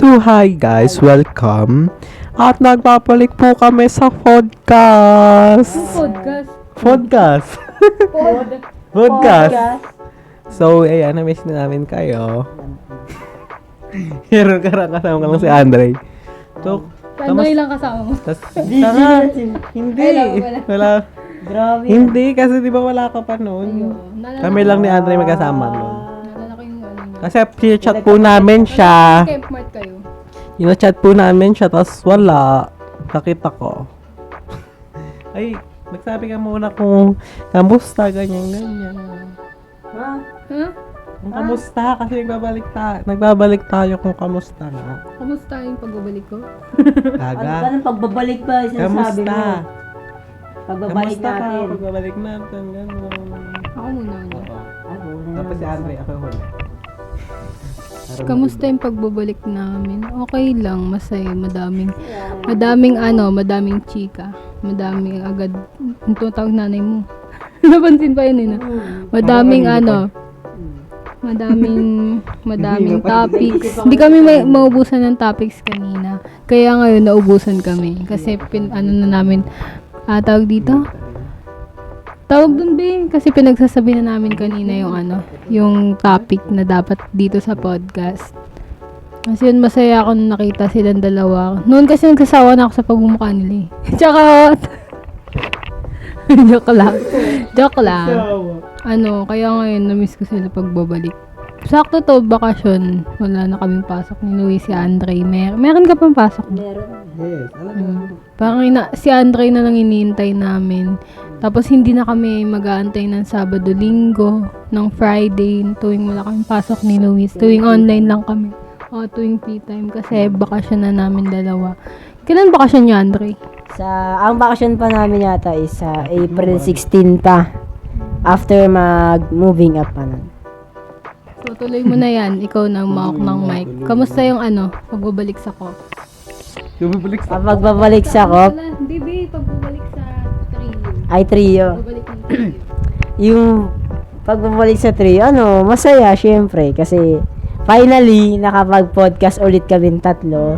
So hi guys, welcome. At nagpapalik po kami sa podcast. Podcast. Podcast. Pod. Podcast. So, ayan, na-miss na namin kayo. Pero kasama ko lang si Andre. So, Ano lang kasama mo? Hindi. Wala. Grabe. Hindi, kasi di ba wala ka pa noon. Kami lang ni Andre magkasama noon. Naalala ko yung ano niya. Kasi chat po namin siya. Camp Mart kayo. Chat po namin siya, tapos wala. Nakita ko. Ay, magsabi ka muna kung kamusta, ganyan. Ha? Ha? Kung kamusta, kasi nagbabalik tayo kung kamusta na. Kamusta yung pagbabalik ko? Ano Gaga. ba nang pagbabalik ba? Sinasabi Kamusta? mo. Pagbabalik Kamusta ka? natin. Pagbabalik natin, gano'n. Ako muna. Oo. Ano? Tapos si Andre, ako huli. Kamusta yung pagbabalik namin? Okay lang, masaya, madaming chika. Madaming agad, ang tawag nanay mo. Napansin pa yun, madaming madaming topics. Hindi kami maubusan ng topics kanina. Kaya ngayon naubusan kami. Kasi tawag dito? Tawag dun ba? Kasi pinagsasabi na namin kanina yung topic na dapat dito sa podcast. Kasi yun, masaya ako nung nakita silang dalawa. Noon kasi nagsasawa na ako sa pagmumukha nila eh. Tsaka, Joke lang. Kaya ngayon, na-miss ko sila pagbabalik. Sakto to, bakasyon. Wala na kaming pasok ni Luis, si Andre. Meron ka pang pasok? Meron. Yes, alam mo. Parang si Andre na lang iniintay namin. Tapos hindi na kami mag-aantay ng Sabado, Linggo, ng Friday, tuwing wala kaming pasok ni Luis. Tuwing online lang kami. O, tuwing free time kasi bakasyon na namin dalawa. Kailan bakasyon niyo, Andre? Ang bakasyon pa namin yata is sa April 16 pa. After mag-moving up pa nun. So, tuloy mo na yan. Ikaw na umawak ng mic. Kamusta yung pagbabalik sa ko? Kapag babalik sa COP, Hindi, babe. Pagbabalik sa trio. ay trio. Pagbabalik ng trio. Yung pagbabalik sa trio, masaya syempre. Kasi finally, nakapag-podcast ulit kami tatlo.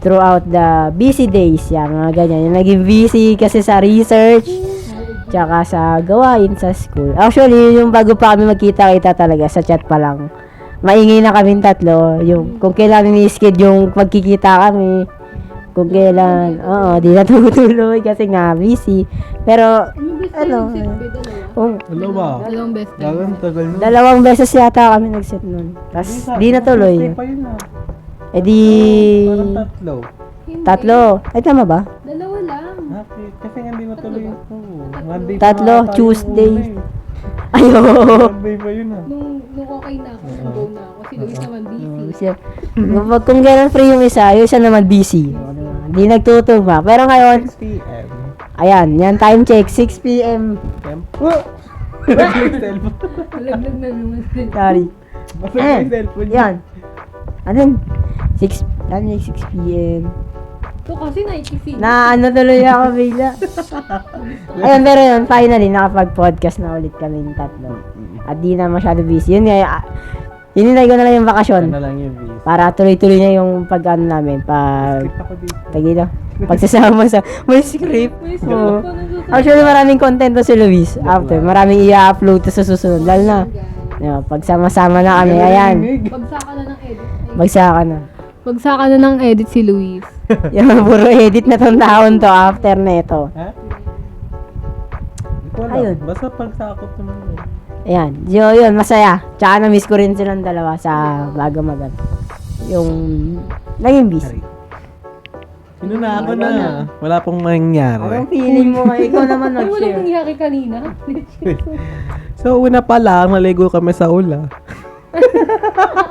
Throughout the busy days, mga ganyan. Yung naging busy kasi sa research, tsaka sa gawain sa school. Actually, yung bago pa kami magkita-kita talaga, sa chat pa lang. Maingay na kami tatlo. Yung, kung kailan ni-schedule yung pagkikita kami, kung kailan, di na tutuloy kasi nga busy. Pero, Dalawa. Dalawang best friend. Gagang tagal nun. 2 beses yata kami nag-set nun. Tapos, di natuloy. Pa yun ah. Eh di, Parang tatlo. Hindi. 3. Ay, tama ba? Dalawa lang. Kasi nga hindi natuloy ito. Monday pa Tatlo, ata yung Tuesday. una eh. Ayo. Monday pa yun ah. Nung okay na ako, go na ako. Si Luis naman busy. Kung gano'n free yung isa naman busy. Hindi nagtutugma. Pero ngayon, 6 p.m. ayan, yan time check, 6 p.m. Tempo. Nag-click cellphone. Malaglag na naman. Sorry. Basta yung cellphone niya. Yan. Anong? 6 p.m. Ito kasi naikisi. Tuloy ako bigla. Ayun, pero yun, finally, nakapag-podcast na ulit kami yung tatlo. At di na masyado busy. Yun nga, hinintay ko na lang yung bakasyon. Ano lang yung views. Para tuloy-tuloy na yung namin. Click ako dito. Tagilo. Pagsasama sa, may script. May Oo. script pa na susunod. Actually, maraming content to si Luis. After, maraming i-upload to sa susunod. Lalo na, pagsama-sama na kami. Ayan, Bagsaka na ng edit. magsaka na. Bagsaka na ng edit si Luis. Yung puro edit na tong taon to after na ito. Ha? Hindi ko alam. Ayun. Basta pagsakot naman. Ayan, yun, masaya. Tsaka na-miss ko rin silang dalawa sa bago magan. Yung, naging busy. Sino na ako na? Wala pong mangyari. Anong feeling mo nga? Ikaw naman Ay, walang nag-share. nangyari kanina. So, una pa lang, naligo kami sa ula.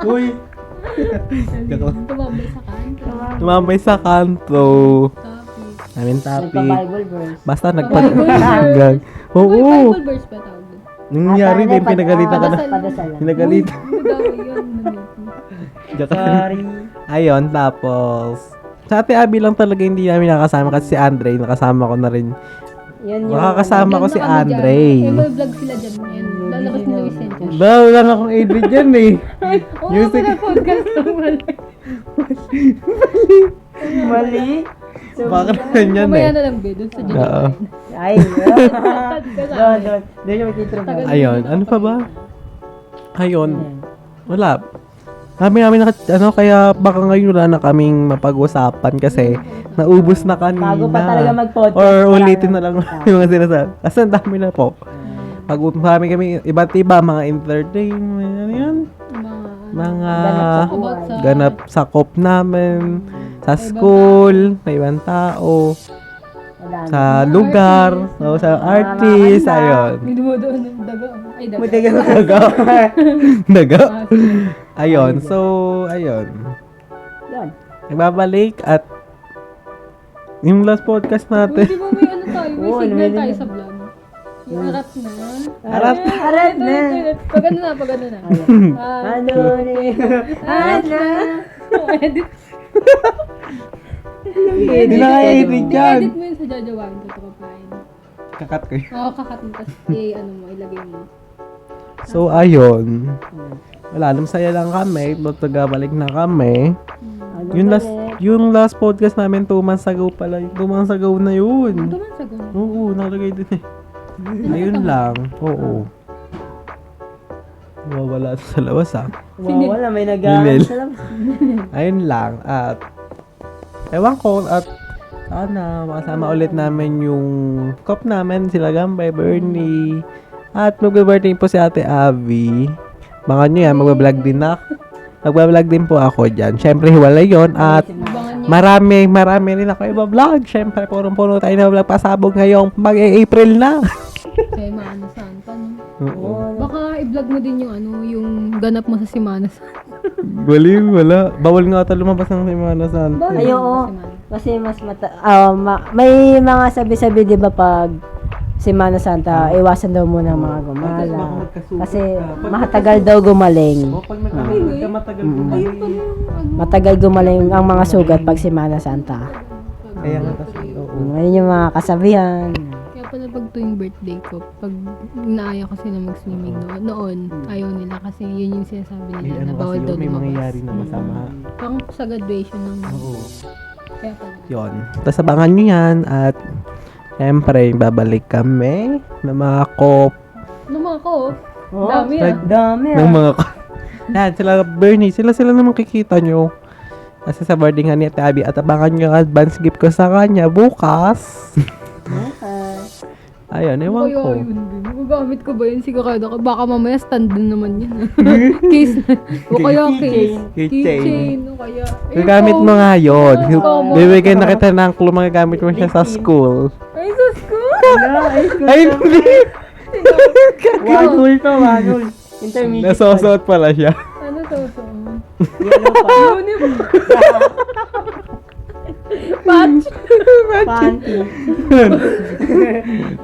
Uy! Tumambay sa kanto. Tumambay sa kanto. Topic. Namin topic. Nagpa-Bible verse. Basta Bible nagpag... Uy, Oo! Bible verse pa tawag doon. Nangyari din, pinagalitan ka na. Padasalan. Pinagalitan. Ano daw yun? Joke lang. Ayun, tapos... Sa Ate Abby lang talaga hindi namin nakasama kasi si Andre, nakasama ko na rin. Yun yung... Makakasama ko si Andre. May vlog sila dyan. Yan. Lalabas nila Vicente. Daw lang akong Adrian dyan eh. Oo, Music. pala podcast naman. Mali. Bakit ganyan Mamaya eh? na lang, be. Doon sa Oo. Jojobain. Ay, doon yung makikita mo. Ayun, ano pa ba? Ayun, wala. Namin kaya baka ngayon wala na kaming mapag-usapan kasi naubos na kanina. Bago pa talaga mag-podcast. Or wala ulitin na lang yung mga sinasabi. Kasi ang dami na po. Pag-usapan kami iba't iba, mga entertainment, ano yan? Mga ganap sakop namin, sa school, sa ibang tao, sa lugar, o sa artist, ayun. May dumodoon ng daga. Ay, daga. Buti ka na daga. Daga. Ayun, so, ayun. Yan. Nagbabalik at yung last podcast natin. Di ba may ano tayo? May Oo, signal may- tayo sa vlog. Yung arat na. Arat na. Pag ano na, pag ano na. Ano ni? Ano? Edit. Hindi na i-edit yan. I-edit mo yun sa jajawain ko ito kapain. Kakat ko yun. Oo, kakat mo. Tapos ano mo, ilagay mo. So, ayun. Wala, saya lang kami. Magbabalik na kami. Yung last podcast namin 2 months ago pala. 2 months ago na yun. Tuman sa gano'n. Oo, nakalagay din eh. Ayun lang. Oo. Wala sa labas ah. Wala, may Lilil. nag-aaral sa labas. Ayun lang. At ewan ko at sana makasama ulit namin yung cop namin, sila Gambay, Bernie. At magbe-birthday po si Ate Abby. Baka nyo yan, magbe-vlog din ako. Magbe-vlog din po ako dyan. Siyempre, hiwalay yun. At Abangan niya. marami rin ako iba-vlog. Siyempre, purong-puno tayo na vlog pasabog ngayong mag-April na. Kay Mana Santa, no? Oo. Baka i-vlog mo din yung yung ganap mo sa Simana Santa. Wala. Bawal nga ata lumabas ng Semana Santa. Ay, oo. Kasi mas may mga sabi-sabi 'di ba pag Semana Santa, iwasan daw muna ang mga gumala. Kasi matagal daw gumaling. Pag nagkamay ka, matagal gumaling. Matagal gumaling ang mga sugat pag Semana Santa. Kaya nga kasi, oo. Ngayon yung mga kasabihan. Kaya pala pag tuwing birthday ko, pag inaaya ko sila mag-swimming noon, ayaw nila kasi yun yung sinasabi May nila na ano bawal kasi daw yun, may lumabas. mangyayari na masama. Pang sa graduation ng Oo. Kaya pala. Yun. Tapos abangan nyo yan at syempre, babalik kami ng mga kop. Naman ako, Oh, dami dami Ng mga kop. Yan, sila Bernie. Sila naman kikita nyo. Kasi sa birthday nga ni Ate Abby at abangan nyo advance gift ko sa kanya bukas. Ayun, ewan Kaya ko. yun, babe. Magagamit ko ba yun? Sigurado ka. Baka mamaya stand din naman yun. Case na. O kaya case. Keychain. O kaya. Gagamit mo nga yun. Tama. Bibigyan na kita ng clue, magagamit mo siya sa school. Ay, sus ko! Ay, hindi! Wanul to, wanul. Intermediate. Nasosot pala siya. Ano to? Yellow pa. Patch! Panty.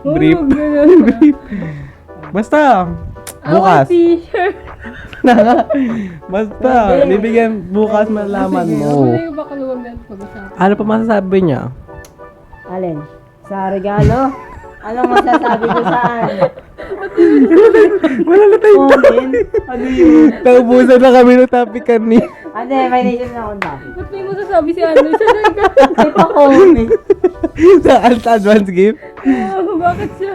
Brief. Basta, bukas. T-shirt. Basta, bibigyan bukas malaman mo. Ano yung bakaluwag na pag-usapan? Ano pa masasabi niya? Alin? Sa regalo? Anong masasabi ko saan? Wala na tayo. Comment? Ano yun? Naubusan na kami ng topic kanina. Ano, may nation na akong topic. Ba't may masasabi si Ano? Siya na Ay pa comment. Sa advance gift. bakit siya?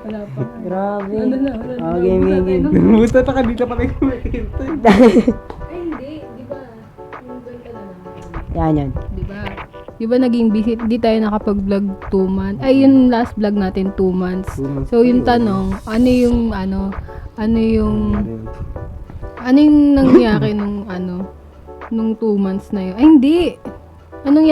Wala pa. Grabe. Ano na? Wala na. Okay, Migin. Nangumusta pa kanina pa kayo kumikita. Ay, hindi. Di ba? Yung ganda na lang. Yan. Di ba? Di ba naging busy? Di tayo nakapag-vlog 2 months. Ay, yung last vlog natin 2 months. 2 months So, yung pa yun. tanong, ano yung nangyari nung 2 months na yun? Ay, hindi! Anong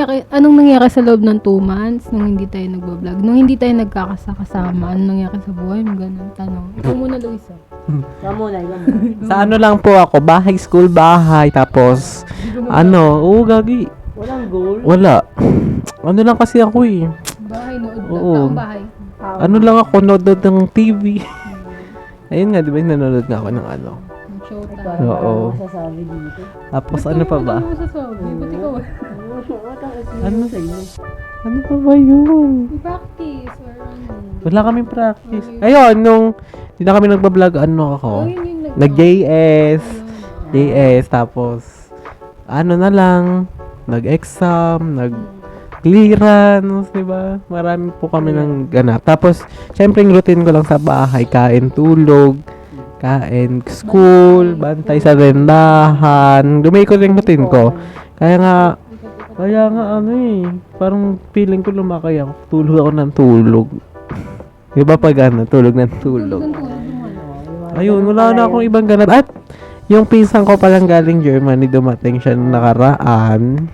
nangyari sa loob ng 2 months nung hindi tayo nagbablog? Nung hindi tayo nagkakasama, anong nangyari sa buhay mo? Ganun, tanong. Ikaw muna, Luisa. Ikaw muna. Sa ano lang po ako, bahay, school, bahay, tapos, gagi. Walang goal. Wala. Ano lang kasi ako eh. Bahay, nood lang. Oo. Taong bahay. Ano lang ako, nood ng TV. Ayun nga, di ba, nanonood nga ako ng ano. Ng showtime. Parang Oo. parang masasabi dito. Tapos ano pa ba? Ano masasabi? Ba't ikaw? Ano pa ba yun? Practice or ano? Wala kaming practice. Ayun, nung hindi na kami nagbablog, ano ako? Oh, yun yung Nag-JS, tapos ano na lang, nag-exam, nag-clearance, diba? Marami po kami ng ganap. Tapos, syempre, yung routine ko lang sa bahay, kain, tulog, kain, school, bantay sa rendahan. Dumikot yung routine ko. Kaya nga, parang feeling ko lumakay ako. Tulog ako ng tulog. Diba pag tulog ng tulog. Ayun, wala na akong ibang ganap. At, yung pinsan ko palang galing Germany, dumating siya nung nakaraan.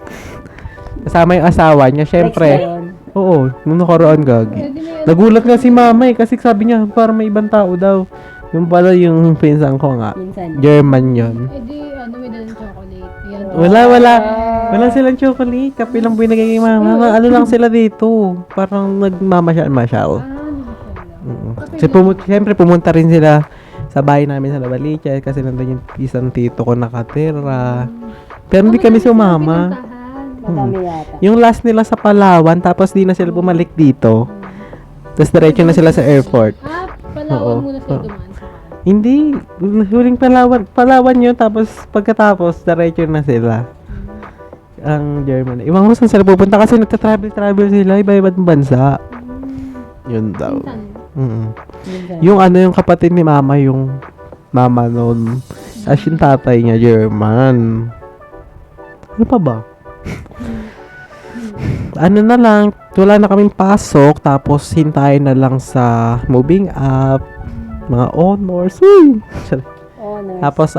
Kasama yung asawa niya, syempre. Oo, nung nakaraan gagi. Nagulat nga si mama kasi sabi niya, parang may ibang tao daw. Yung pala yung pinsan ko nga. German yun. Eh di, may dalang chocolate. Ayan. Wala silang chocolate. Kape lang binigay kay mama. Ano lang sila dito. Parang nagmamasyal-masyal. Siyempre pumunta rin sila sa bahay namin sa Novaliches kasi nandun yung isang tito ko nakatira. Pero hindi kami sumama. Madami yata. Yung last nila sa Palawan, tapos di na sila bumalik dito. Tapos diretso na sila sa airport. Palawan muna sila dumaan sa Hindi, huling Palawan yun, tapos pagkatapos, diretso na sila. Ang Germany. Iwan ko saan sila pupunta kasi nagta-travel sila, iba-ibang bansa. Yun daw. Yung yung kapatid ni mama, yung mama nun. As yung tatay niya, German. Ano pa ba? Ano na lang, wala na kaming pasok, tapos hintayin na lang sa moving up, mga honors. Honors. Tapos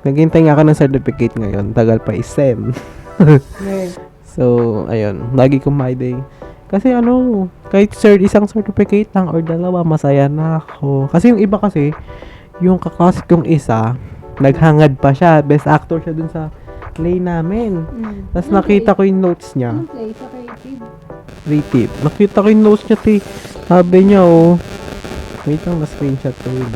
naghintay nga ako ng certificate ngayon, tagal pa i-send. So, ayun, lagi kong my day. Kasi kahit isang certificate lang or dalawa, masaya na ako. Kasi yung iba kasi, yung kaklase kong isa, naghangad pa siya. Best actor siya dun sa play namin. Tapos nakita ko yung notes niya. Anong play? Sa creative? Creative. Nakita ko yung notes niya, Sabi niya, wait lang, na-screenshot ko yun.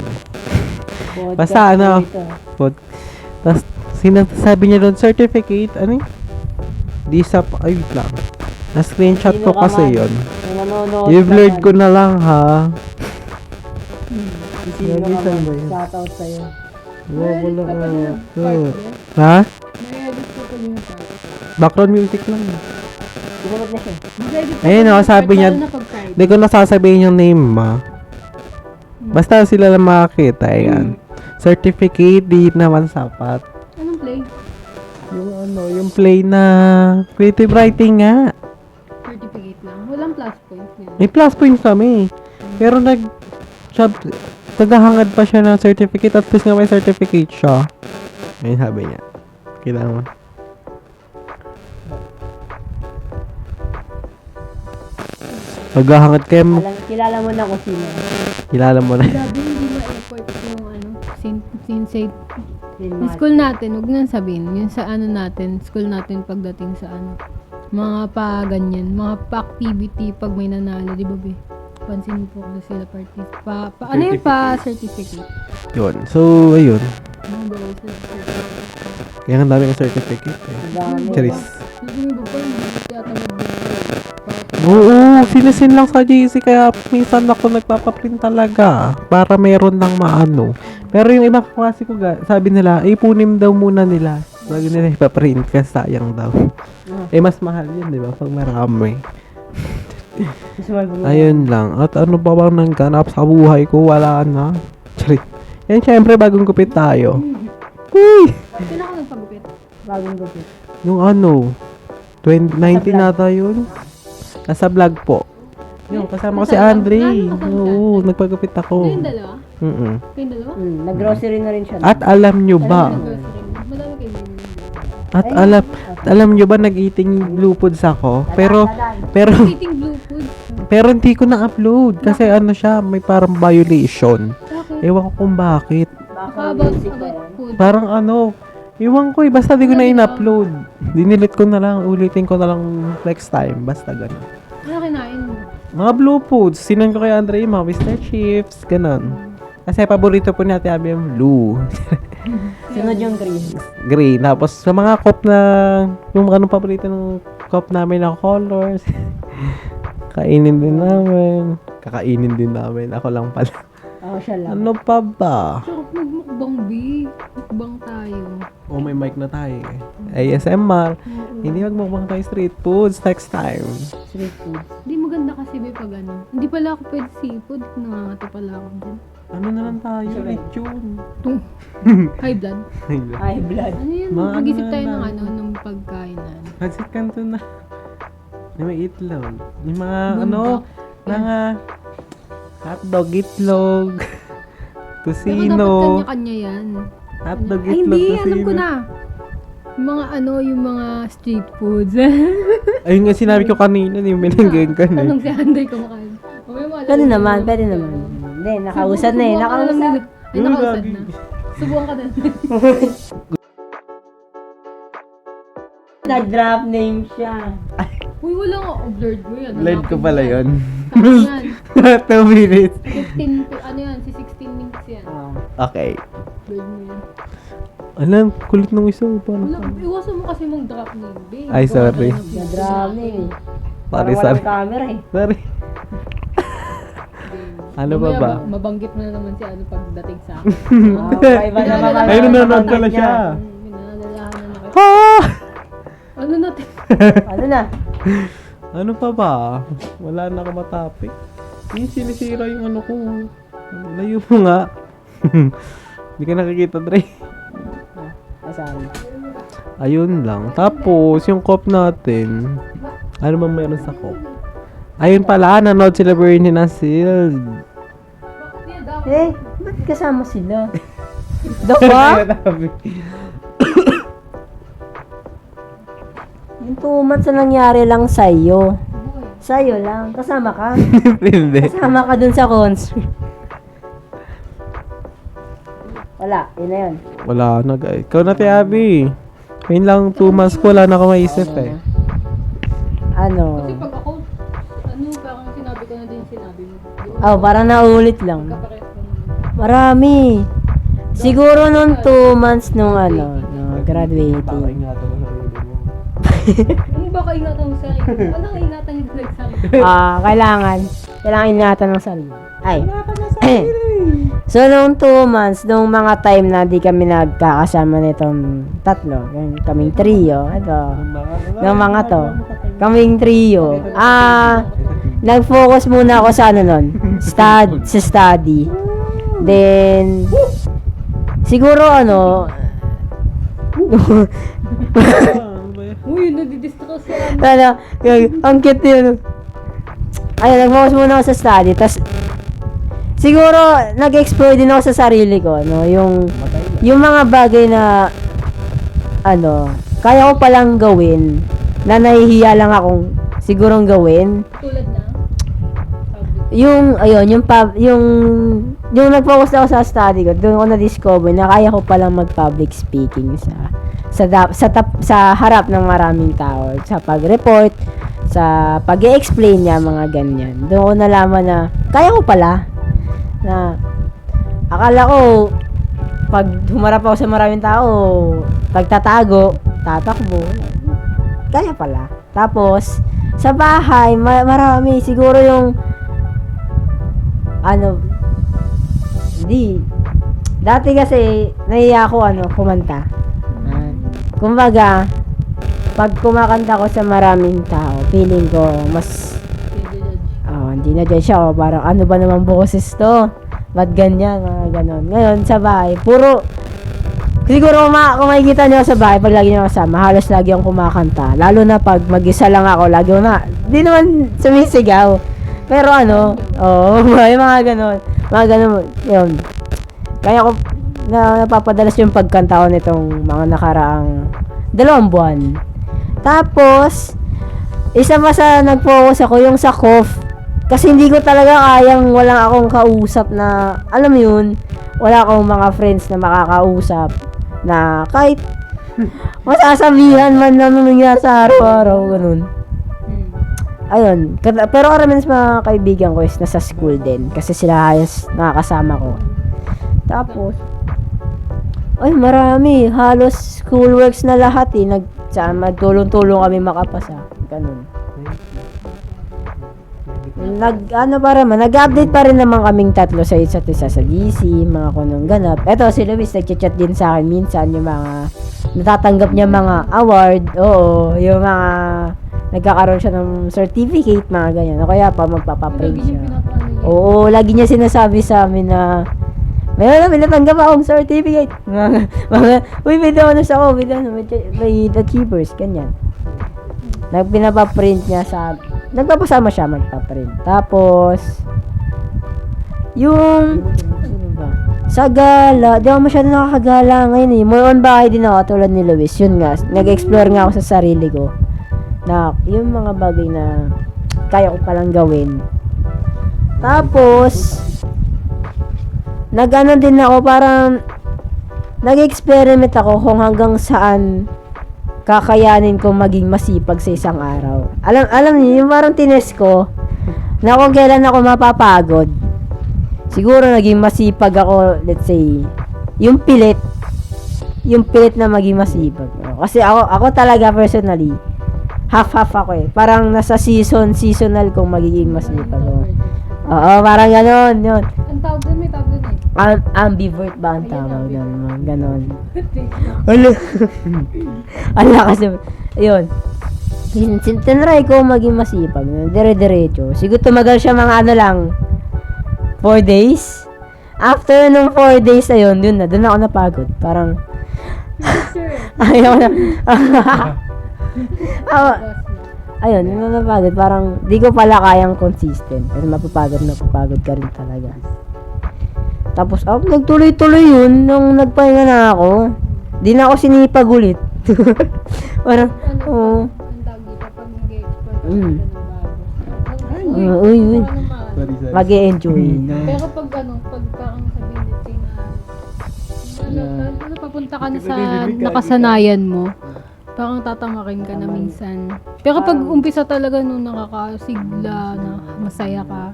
Basta Tapos, sinasabi niya doon, certificate, wait lang. Na-screenshot ko kasi yun. I-blurred ko na lang, ha? Shoutout sa'yo. Wala. Ha? Background music lang. Ginamit na siya. Ayun sabi niya, hindi ko nasasabihin yung name, ma. Basta sila lang makakita, ayan. Certificate, di naman sapat. Anong play? Yung play na creative writing nga. Certificate lang. Walang plus points yan. May plus points kami. Pero naghahangad pa siya ng certificate, at least nga may certificate siya. Ayun sabi niya. Kailangan mo. Naghahangad kayo. Kilala mo na kung sino. Kilala mo na. Grabe, hindi ma-effort yung yung school natin, huwag nang sabihin. Yung sa natin, school natin pagdating sa mga pa-ganyan, mga pa-activity pag may nanalo, di ba, be? Pansin po kung sila parties. Ano yung pa-certificate? Yun. So, ayun. Mga bawal certificate. Kaya ang dami ng certificate. Charis. Yung iba pa, hindi tiyatawag Oo, sinisin lang sa GC, kaya minsan ako nagpapaprint talaga para meron ng maano. Pero yung ibang kaklase ko, sabi nila, ipunin daw muna nila. Lagi nila ipaprint kasi sayang daw. Mas mahal yun, di ba? Pag marami. Ayun lang. At ano ba bang nangganap sa buhay ko? Wala na. Charit. Yan, syempre, bagong gupit tayo. Uy! Sino ako nagpagupit? Bagong gupit. Yung 2019 nata yun. Nasa vlog po. Yung kasama ko si Andre. Oo, nagpagupit ako. Kayong dalawa? Kayong dalawa? Nag-grocery na rin siya. At alam nyo ba? Madami kayo din. At alam nyo ba nag-eating blue foods ako? Pero Eating blue food. pero hindi ko na-upload kasi siya, may parang violation. Okay. Ewan ko kung bakit. Baka about food. Parang ewan ko basta di ko na in-upload. Dinilit ko na lang, ulitin ko na lang next time. Basta ganun. Ano kinain mo? Mga blue foods, sinan ko kay Andre, mga Mr. Chips, ganun. Kasi paborito po natin yung blue. Sunod yung green. Green. Tapos sa mga cup na, yung paborito ng cup namin na colors. Kakainin din namin. Ako lang pala. Ako siya lang. Ano pa ba? Sarap magmukbang. Mukbang B. Mukbang tayo. O may mic na tayo eh. ASMR. Hindi magmukbang tayo street foods next time. Street food. Hindi maganda kasi ba pag ano. Hindi pala ako pwede seafood. Nangangati pala ako dyan. Ano na lang tayo? Lechon. High blood. High blood. Ano yun? Mga Mag-isip ano tayo na ng lang. ano, ng pagkain na. Pansit Canton na. May itlog. Yung mga Bundok. mga hotdog, itlog, Pero dapat tusino. kanya-kanya yan. Hotdog, Ay, itlog, hindi. tusino. Alam ko na. Yung mga ano, yung mga street foods. Ayun nga sinabi ko kanina, yung binanggain ko na. Tanong si Anday kumakain. Mamaya mo alam Pwede yun. naman, pwede naman. Hindi, nakausad na eh. Subukan ka na lang Nakausad. nila. Ay, nakausad na. Subukan ka na. Nag-drop name siya. Uy, wala nga. Blurred ko yan. Blurred ko pala yun. Yan. 2 minutes. 15, ano yan? Si 16 minutes yan. Okay. Blurred mo yan. Alam, kulit nung isa. Paano? Wala, iwasan mo kasi mag-drop name, babe. Ay, sorry. Nag-drop name. Sorry, Parang sorry. walang camera eh. Sorry. Ano ba Mamaya ba? Mabanggit mo na naman si ano pagdating sa akin. Iba naman. Ay, nanonood pala siya. Nalalahanan na kayo. Ha! Ano natin? Ano na? Ano pa ba? Wala na ako matapik. Yung sinisira yung ano ko. Layo mo nga. Hindi ka nakikita, Dre. Ay, sorry. Ayun lang. Tapos, yung cop natin. Ano bang meron sa cop? Ayun pala, nanood sila Bernie ng Sealed. Eh, ba't kasama sila? Doko? Yung 2 months na nangyari lang sa'yo. Sa'yo lang. Kasama ka. Hindi. Kasama ka dun sa concert. Wala, yun na yun. Wala na, guys. Ikaw na, Tiabi. Ngayon lang 2 months ko, wala na ako maisip eh. Ano? Kasi pag ako, ano, parang sinabi ko na din sinabi mo. Oh, parang naulit lang. Kapares ko naman. Marami. Siguro nung 2 months nung ano, no, graduating. Ingatan mo sarili mo. Ano ba kaingatan mo sa sarili? Anong ingatan yung sarili? Kailangan ingatan ng sarili. Ay. So, nung 2 months, nung mga time na di kami nagkakasama nitong tatlo, yung kaming trio, ito, ng mga to, kaming trio, nag-focus muna ako sa ano nun, sa study. Then, siguro ano, Uy, nadidistress yan. ano, ang cute yun. Ayun, nag-focus muna ako sa study, tas siguro, nag-explore din ako sa sarili ko, no? Yung mga bagay na, ano, kaya ko palang gawin, na nahihiya lang akong sigurong gawin. Tulad na? Yung, ayun, yung nag-focus ako sa study ko, doon ko na-discover na kaya ko palang mag-public speaking sa harap ng maraming tao, sa pag-report, sa pag-i-explain niya, mga ganyan. Doon ko nalaman na, kaya ko pala, na akala ko pag humarap ako sa maraming tao, pagtatago, tatakbo, kaya pala. Tapos sa bahay, marami siguro yung ano, hindi dati kasi nahiya ako kumanta. Kumbaga, pag kumakanta ko sa maraming tao, feeling ko mas hindi na dyan siya, parang ano ba naman boses to? Ba't ganyan? Mga ganon. Ngayon, sa bahay, siguro kung makikita niyo sa bahay, pag lagi niyo kasama, halos lagi akong kumakanta. Lalo na pag mag-isa lang ako, lagi di naman sumisigaw. Pero may mga ganon. Mga ganon, yun. Kaya ko, napapadalas yung pagkanta ko nitong mga nakaraang 2 buwan. Tapos, isa pa sa nag-focus ako, yung sa cough. Kasi hindi ko talaga kayang walang akong kausap na, alam mo yun, wala akong mga friends na makakausap na kahit masasabihan man na nangyari sa araw-araw, ganun. Ayun, pero karamihan sa mga kaibigan ko is nasa school din kasi sila ayos nakakasama ko. Tapos, marami, halos schoolworks na lahat magtulong-tulong kami makapasa, ganun. Nag-update pa rin naman kaming tatlo sa isa't isa sa GC, mga kunong ganap. Eto, si Luis, nag-chat din sa akin minsan yung mga natatanggap niya mga award, oo, yung mga nagkakaroon siya ng certificate, mga ganyan. O kaya pa magpapaprint siya. Oo, lagi niya sinasabi sa amin na may natanggap akong certificate. Uy, may donors ako, may achievers, ganyan. Pinapaprint niya nagpapasama siya magpaprint. Tapos, yung, ano ba? Sa gala, di ako masyado nakakagala ngayon eh. More on bahay din ako, tulad ni Luis. Yun nga, nag-explore nga ako sa sarili ko. Na, yung mga bagay na kaya ko palang gawin. Tapos, nag-ano din ako, parang, nag-experiment ako kung hanggang saan kakayanin ko maging masipag sa isang araw. Alam niyo, yung parang tines ko na kung kailan ako mapapagod. Siguro naging masipag ako, let's say, yung pilit na maging masipag. Kasi ako talaga personally, half-half ako eh. Parang nasa seasonal kong magiging masipag. Oo, parang gano'n, yun. Ang tawag doon, may tawag doon eh. Ambivert ba ang tawag doon? Ganon. Ala kasi, yun. Tinry ko maging masipag. Dire-diretso. Siguro tumagal siya mga ano lang, 4 days. After nung 4 days na yun, doon ako napagod. Parang, ayaw na. Ayun, yun na napagod. Parang, di ko pala kayang consistent. Pero mapapagod ka rin talaga. Tapos, nagtuloy-tuloy yun nung nagpahinga na ako. Di na ako sinipag ulit. Parang, oo. Ang tawag dito, pag nag-explore ka Mm. ng bago. Uy. Sorry. Mag-e-enjoy. Pero pag parang sabihin dito papunta ka na sa nakasanayan mo, parang tatamakin ka na minsan. Pero pag umpisa talaga nung nakakasigla, na masaya ka,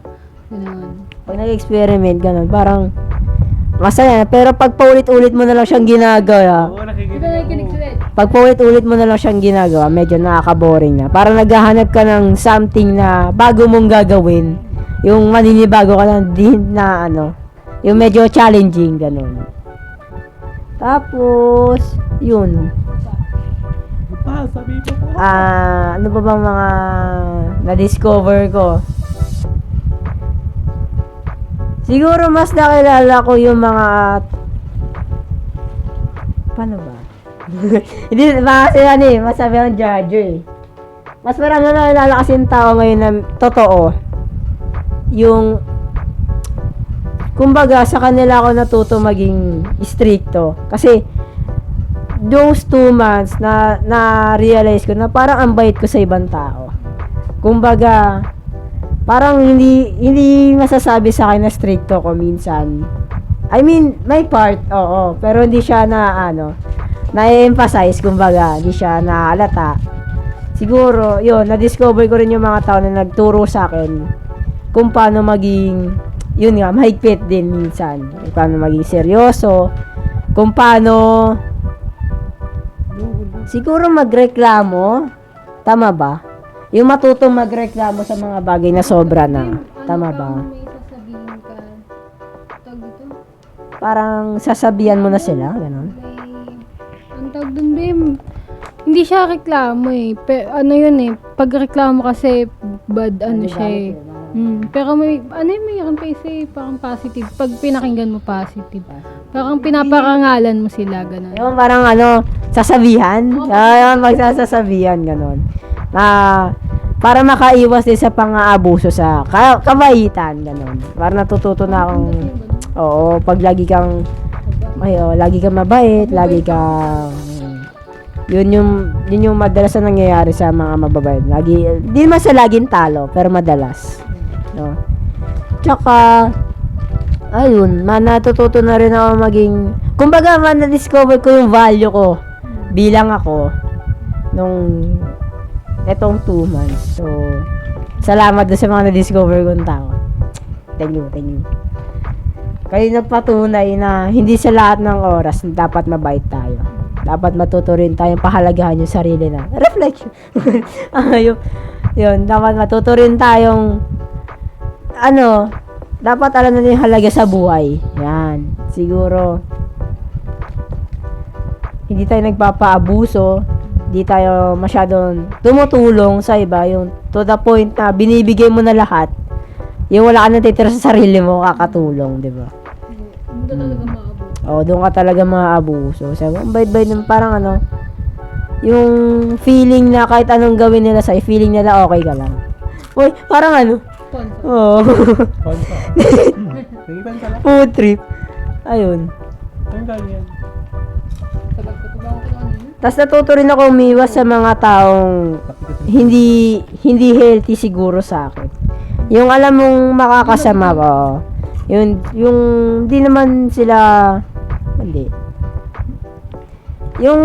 gano'n. Pag nag-experiment, ganun, parang masaya. Pero pag paulit-ulit mo na lang siyang ginagawa, Di ba nakikinig sila? pag paulit-ulit mo na lang siyang ginagawa, medyo nakaka-boring na. Parang naghahanap ka ng something na bago mong gagawin. Yung maninibago ka lang din na yung medyo challenging, ganun. Tapos, yun. Sabi mo. Ano pa bang mga na-discover ko? Siguro mas nakilala ko yung mga paano ba? Hindi kasi masabi ang judger eh. Mas marami na nakilala kasi yung tao ngayon na totoo. Yung kumbaga sa kanila ako natuto maging stricto. Kasi those 2 months na realize ko na parang ang bait ko sa ibang tao. Kumbaga parang hindi masasabi sa akin na stricto ko minsan. I mean, may part, oo, pero hindi siya na-emphasize, kumbaga, hindi siya nahalata. Siguro, yun, na-discover ko rin yung mga tao na nagturo sa akin kung paano maging, yun nga, mahigpit din minsan. Kung paano maging seryoso, kung paano siguro magreklamo, tama ba? Yung matutong magreklamo sa mga bagay na sobra na. Tama ba? May sasabihin ka, tawag dito? Parang sasabihan mo na sila, gano'n. Ang tawag dun, Bim, hindi siya reklamo eh. Yun eh, pag reklamo kasi, bad siya eh. Pero mayroon pa isa eh, parang positive. Pag pinakinggan mo positive. Parang pinaparangalan mo sila, gano'n. Yung parang sasabihan. Yung magsasabihan, gano'n. Para makaiwas din sa pang-aabuso sa kabaitan, gano'n. Para natututo na akong, oo, pag lagi kang mabait, lagi kang, yun yung madalas na nangyayari sa mga mababait. Di naman sa laging talo, pero madalas. No? Tsaka, ayun, natututo na rin ako maging, kumbaga, na-discover ko yung value ko bilang ako nung etong 2 months. So, salamat doon sa mga na-discover kong tao. Thank you. Kayo nagpatunay na hindi sa lahat ng oras dapat mabait tayo. Dapat matuto rin tayong pahalagahan yung sarili na. Reflection. Yun, dapat matuto rin tayong dapat alam natin yung halaga sa buhay. Yan. Siguro, hindi tayo nagpapaabuso, hindi tayo masyadong tumutulong sa iba, yung to the point na binibigay mo na lahat, yung wala ka nang titira sa sarili mo, kakatulong, di ba? Hindi talaga maabot. Doon ka talaga maabuso. Sabi, ang bait-bait naman, parang yung feeling na kahit anong gawin nila sa'yo, feeling nila okay ka lang. Uy, parang Sponsor. Oo. Konsa. Nag-iban ka lang? Food trip. Ayun. Saan galing yan? Sagot ko ba ako kanina? Tapos natuto rin ako umiwas sa mga taong hindi healthy siguro sa akin. Yung alam mong makakasama ko. Yung hindi naman sila, hindi. Yung,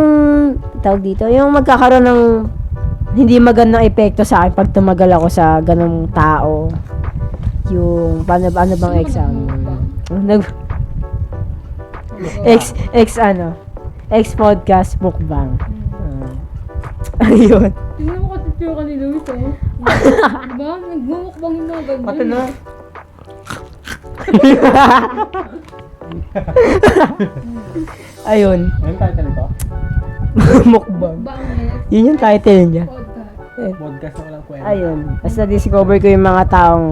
tawag dito, yung magkakaroon ng hindi magandang epekto sa akin pag tumagal ako sa ganong tao. Yung, paano bang exam? Ex podcast mukbang. Ayun. Tingnan mo kasi tsura ni Luis, oh. Diba? Nagmumukbang yung mga ganyan. Pati na. Ayun. Anong title nito? Mukbang. Bangit. Yun yung title niya. Podcast. Podcast na walang kwenta. Ayun. Tapos na-discover ko yung mga taong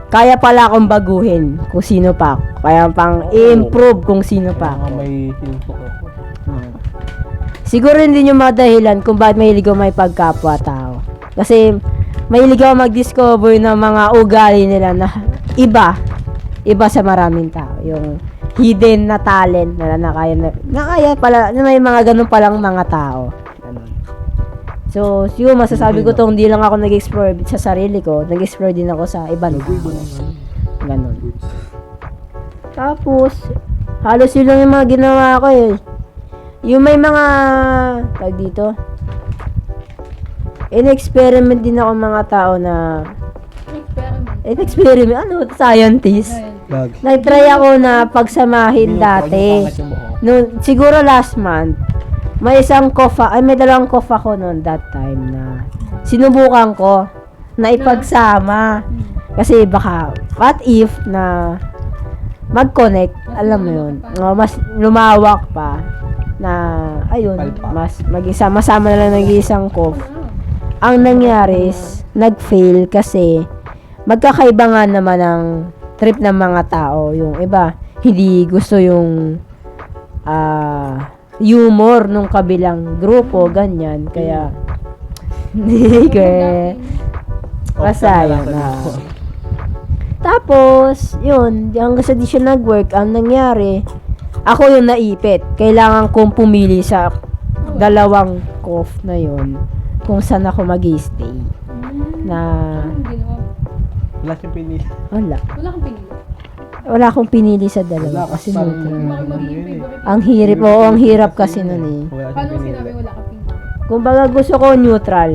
kaya pala akong baguhin kung sino pa ako. Kaya pang i-improve kung sino pa Kaya nga ako. may sinusok ako. Siguro hindi yung mga dahilan kung bakit mahilig ako may pagkapwa-tao. Kasi mahilig ako mag-discover ng mga ugali nila na iba sa maraming tao. Yung hidden na talent na nakaya pala, na may mga ganun palang mga tao. Ganun. So, siguro masasabi ko tong hindi lang ako nag-explore sa sarili ko, nag-explore din ako sa ibang tao. Ganun. Tapos, halos yun lang yung mga ginawa ko eh. Yung may mga, tag dito, in-experiment din ako mga tao na, Experiment. scientist. Bag. Nag-try ako na pagsamahin dati. No, siguro last month, may dalawang cough ako noon that time na sinubukan ko na ipagsama. Kasi baka, what if na mag-connect, alam mo yun, mas lumawak pa na, ayun, mas mag-isama-sama na lang nag-iisang cough. Ang nangyari is, nag-fail kasi magkakaiba nga naman ang trip ng mga tao. Yung iba, hindi gusto yung humor nung kabilang grupo, ganyan. Kaya, hindi kaya, masaya na. Tapos, yun, hanggang sa di siya nag-work, ang nangyari, ako yung naipit. Kailangan kong pumili sa dalawang cough na yun kung saan ako mag-stay. Na, Wala siyang pinili. wala. Wala kang pinili. Wala akong pinili sa dalawa Wala kasi parang neutral. Magiging favorite. Ang hirap, ang hirap kasi nun eh. Wala siyang Paano pinili. sinabi wala kang pinili? Kumbaga gusto ko neutral.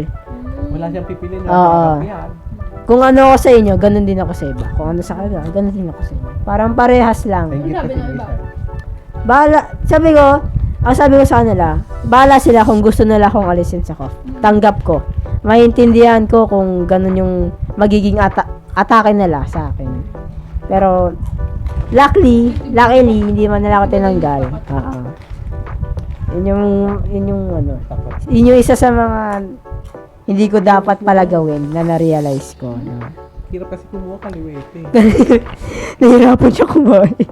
Wala siyang pipili na. Oo. Yan. Kung ano ako sa inyo, ganun din ako sa iba. Kung ano sa kanila, ganun din ako sa inyo. Parang parehas lang. Thank you Sabi kasi ng iba. Lisa. Sabi ko sa kanila, bahala sila kung gusto nila akong alisin sa cough. Tanggap ko. Maintindihan ko kung ganun yung magiging atake nila sa akin. Pero, luckily, hindi man nila ako tinanggal. Yun yung isa sa mga hindi ko dapat pala gawin na na-realize ko. No? Hirap kasi kumuha kaliwete. Nahirapan siya kumain.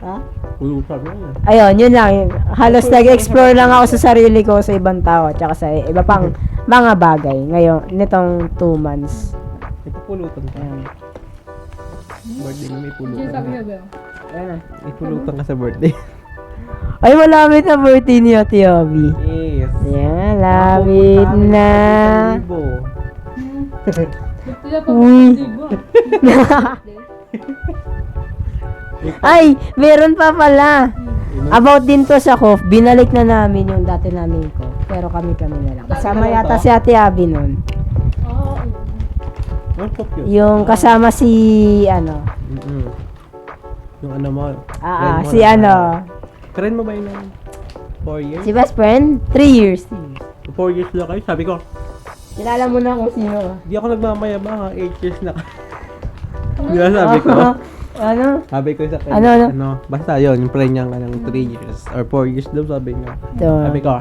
Ha? Ulusan mo yan. Ayun, yun lang. Halos nag-explore lang ako sa sarili ko, sa ibang tao, at saka sa iba pang mga bagay. Ngayon, nitong 2 months. Ipupulutan ka. Ayan. Birthday mo may Diyan pulutan. sabi niya ba? Ayan na. Ipulutan ka sa birthday. Ay, malapit na birthday ni Ate Abby. Yes. Ayan, lapit na. Sila pa Uy. ba? Ay, meron pa pala. About din to sa cough, binalik na namin yung dati namin ko. Pero kami na lang. Kasama yata si Ate Abby nun. Oo. Yung kasama si, Yung ano mo. si Friend mo ba yun? 4 years? si best friend, 3 years. 4 years na kayo. Sabi ko, Kilala mo na kung sino. Di ako nagmamayabang, 8 years na. Di ba sabi ko? Ano? Sabi ko sa kanya, Ano? basta yun, yung plan niya ng 3 years or 4 years daw sabi niya. Ito. Sabi ko,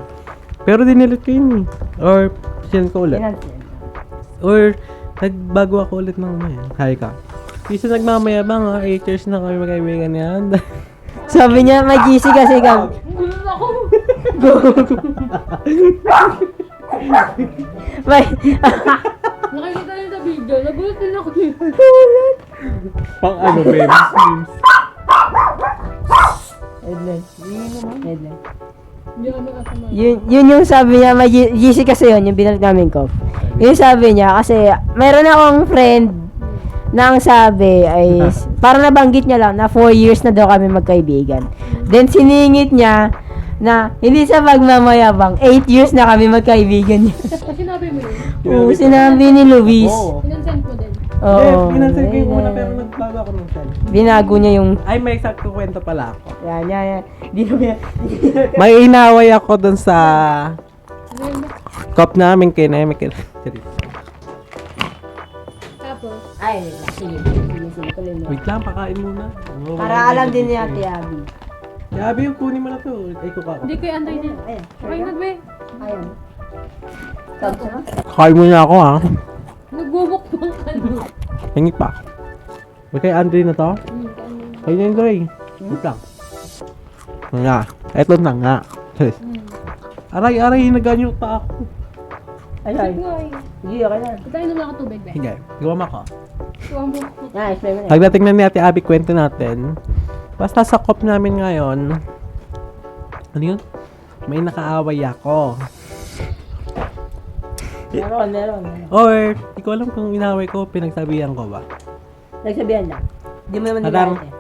pero dinilit ko yun eh. Or, sinend ko ulit. Or, nagbago ako ulit ng sabi ko. Kasi nagmamayabang 8 years na kami magkaibigan yan. Sabi niya, may GC kasi kami. May, Nakikita niyo sa video, nagulat din ako. Pang ano, memes. headline. Headline. Hindi ako nakasama. Yun yung sabi niya, may GC kasi yun, yung binalik namin ko. Yung sabi niya, kasi meron akong friend na ang sabi ay, parang nabanggit niya lang na 4 years na daw kami magkaibigan. Then siningit niya na hindi sa pagmamayabang, 8 years na kami magkaibigan niya. Sinabi mo yun? Oo, sinabi ni Luis. Oo. Inansend mo din. Oo. Pinansin ko yung una pero nagbago ako ng send. Binago niya yung, Ay, may sakto kwento pala ako. yan. Di na May inaway ako dun sa cup namin kay Neme. Tapos, Ay, sige, tuloy mo. Wait lang, pakain muna. Para alam din ni Ate Abby. Yabi yung kunin mo na to. Ay, kuka ko. hindi ko antay din. Ayan. Okay, nagbe. Ayan. Tapos na? Kain muna ako ha. Nagbubukbang ka no. Hingit pa. May kay Andre na to? Kay na Andre. Wait lang. Nga. Eto na nga. Aray, naganyo pa ako. Ay, Sige nga eh. Sige, okay na. Patayin naman ako tubig, be. Sige, iwama ko. Tuwang mo. Nice, explain mo na. Pagdating na ni Ate Abby, kwento natin. Basta sa cup namin ngayon, ano yun? May nakaaway ako. Meron. Or, di ko alam kung inaway ko, pinagsabihan ko ba? Nagsabihan lang. Hindi mo naman Parang- nilalit eh.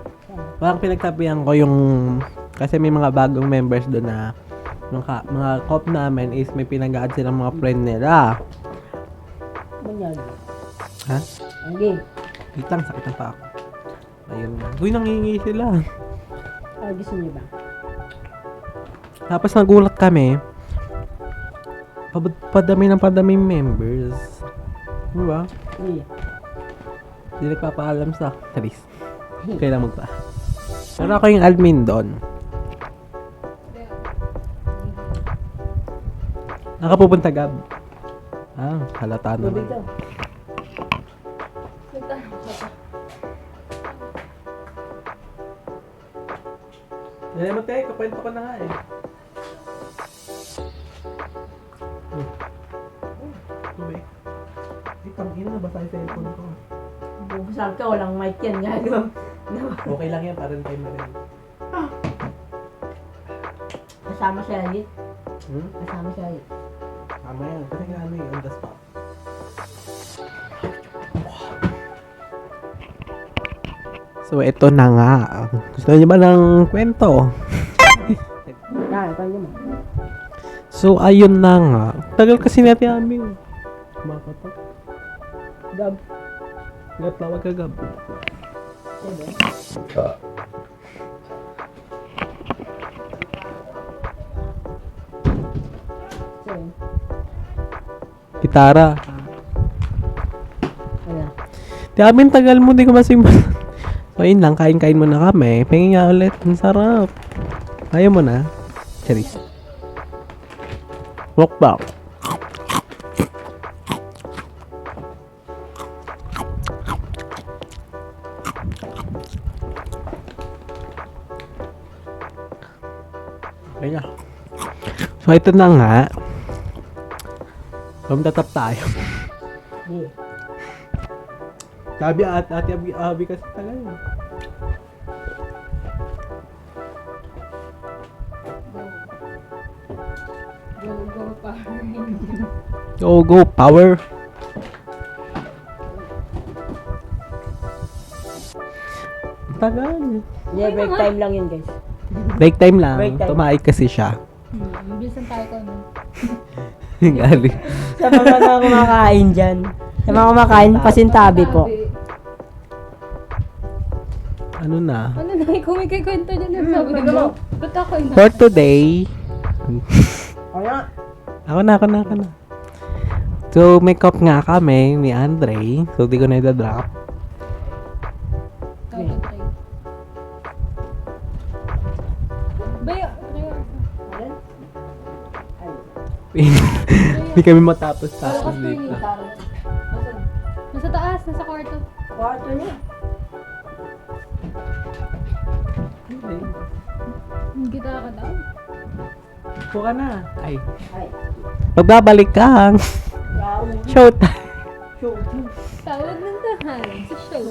Parang pinagsabihan ko yung, kasi may mga bagong members doon na, mga cup namin is may pinag-add silang mga friend nila. Bunyag. Ha? Hindi. Wait lang, sakit na pa ako. Ayun na. Uy, nangingi sila. Ay, gusto niyo ba? Tapos nagulat kami. Padami members. Ano ba? Hindi. Hindi nagpapaalam sa Charis. Kailangan magpa. Pero ako yung admin doon. Nakapupunta Gab. Halata Tubig naman. daw. Nalaman tayo, kakwento ko na nga eh. Tubig. Tangina na basa yung cellphone ko. Bubusag ka, walang mic yan. Gago. Okay lang yan, parang tayo marin. Kasama siya ulit. Hmm? Kasama siya ulit. Tama yan. Kasi nga ano on the spot. So, ito na nga. Gusto niyo ba ng kwento? Kanya mo. So, ayun na nga. Tagal kasi natin aming. Kumakatok. Gab. Gab, tawag ka Gab. Gitara. Ano? Di amin tagal mo, di ko masimba. So, yun lang. Kain-kain mo na kami. Pengi nga ulit. Ang sarap. Ayaw mo na. Charis. Walk back. Okay na. So, ito na nga. Tatap tayo. Hindi. Sabi ate Abi kasi tagal. Go, Go, power. Tagal. Hindi, break time lang yun, guys. Break time lang. Break time. Tumaik kasi siya. Bilisan tayo ko, no? Galing. Sa mga kumakain dyan. Sa mga kumakain, pasintabi po. Ano na? Ano na, ikaw may kwento dyan. Sabi ko, ba't ako yun? For today, O yan. ako na. So, may cup nga kami ni Andre. So, di ko na i-drop. Hindi kami matapos tapos dito. Nasa taas, nasa kwarto. Kwarto niya. Kita ka daw. Upo ka na. Ay. Ay. Magbabalik ka. Showtime. Tawag ng tahanan sa show.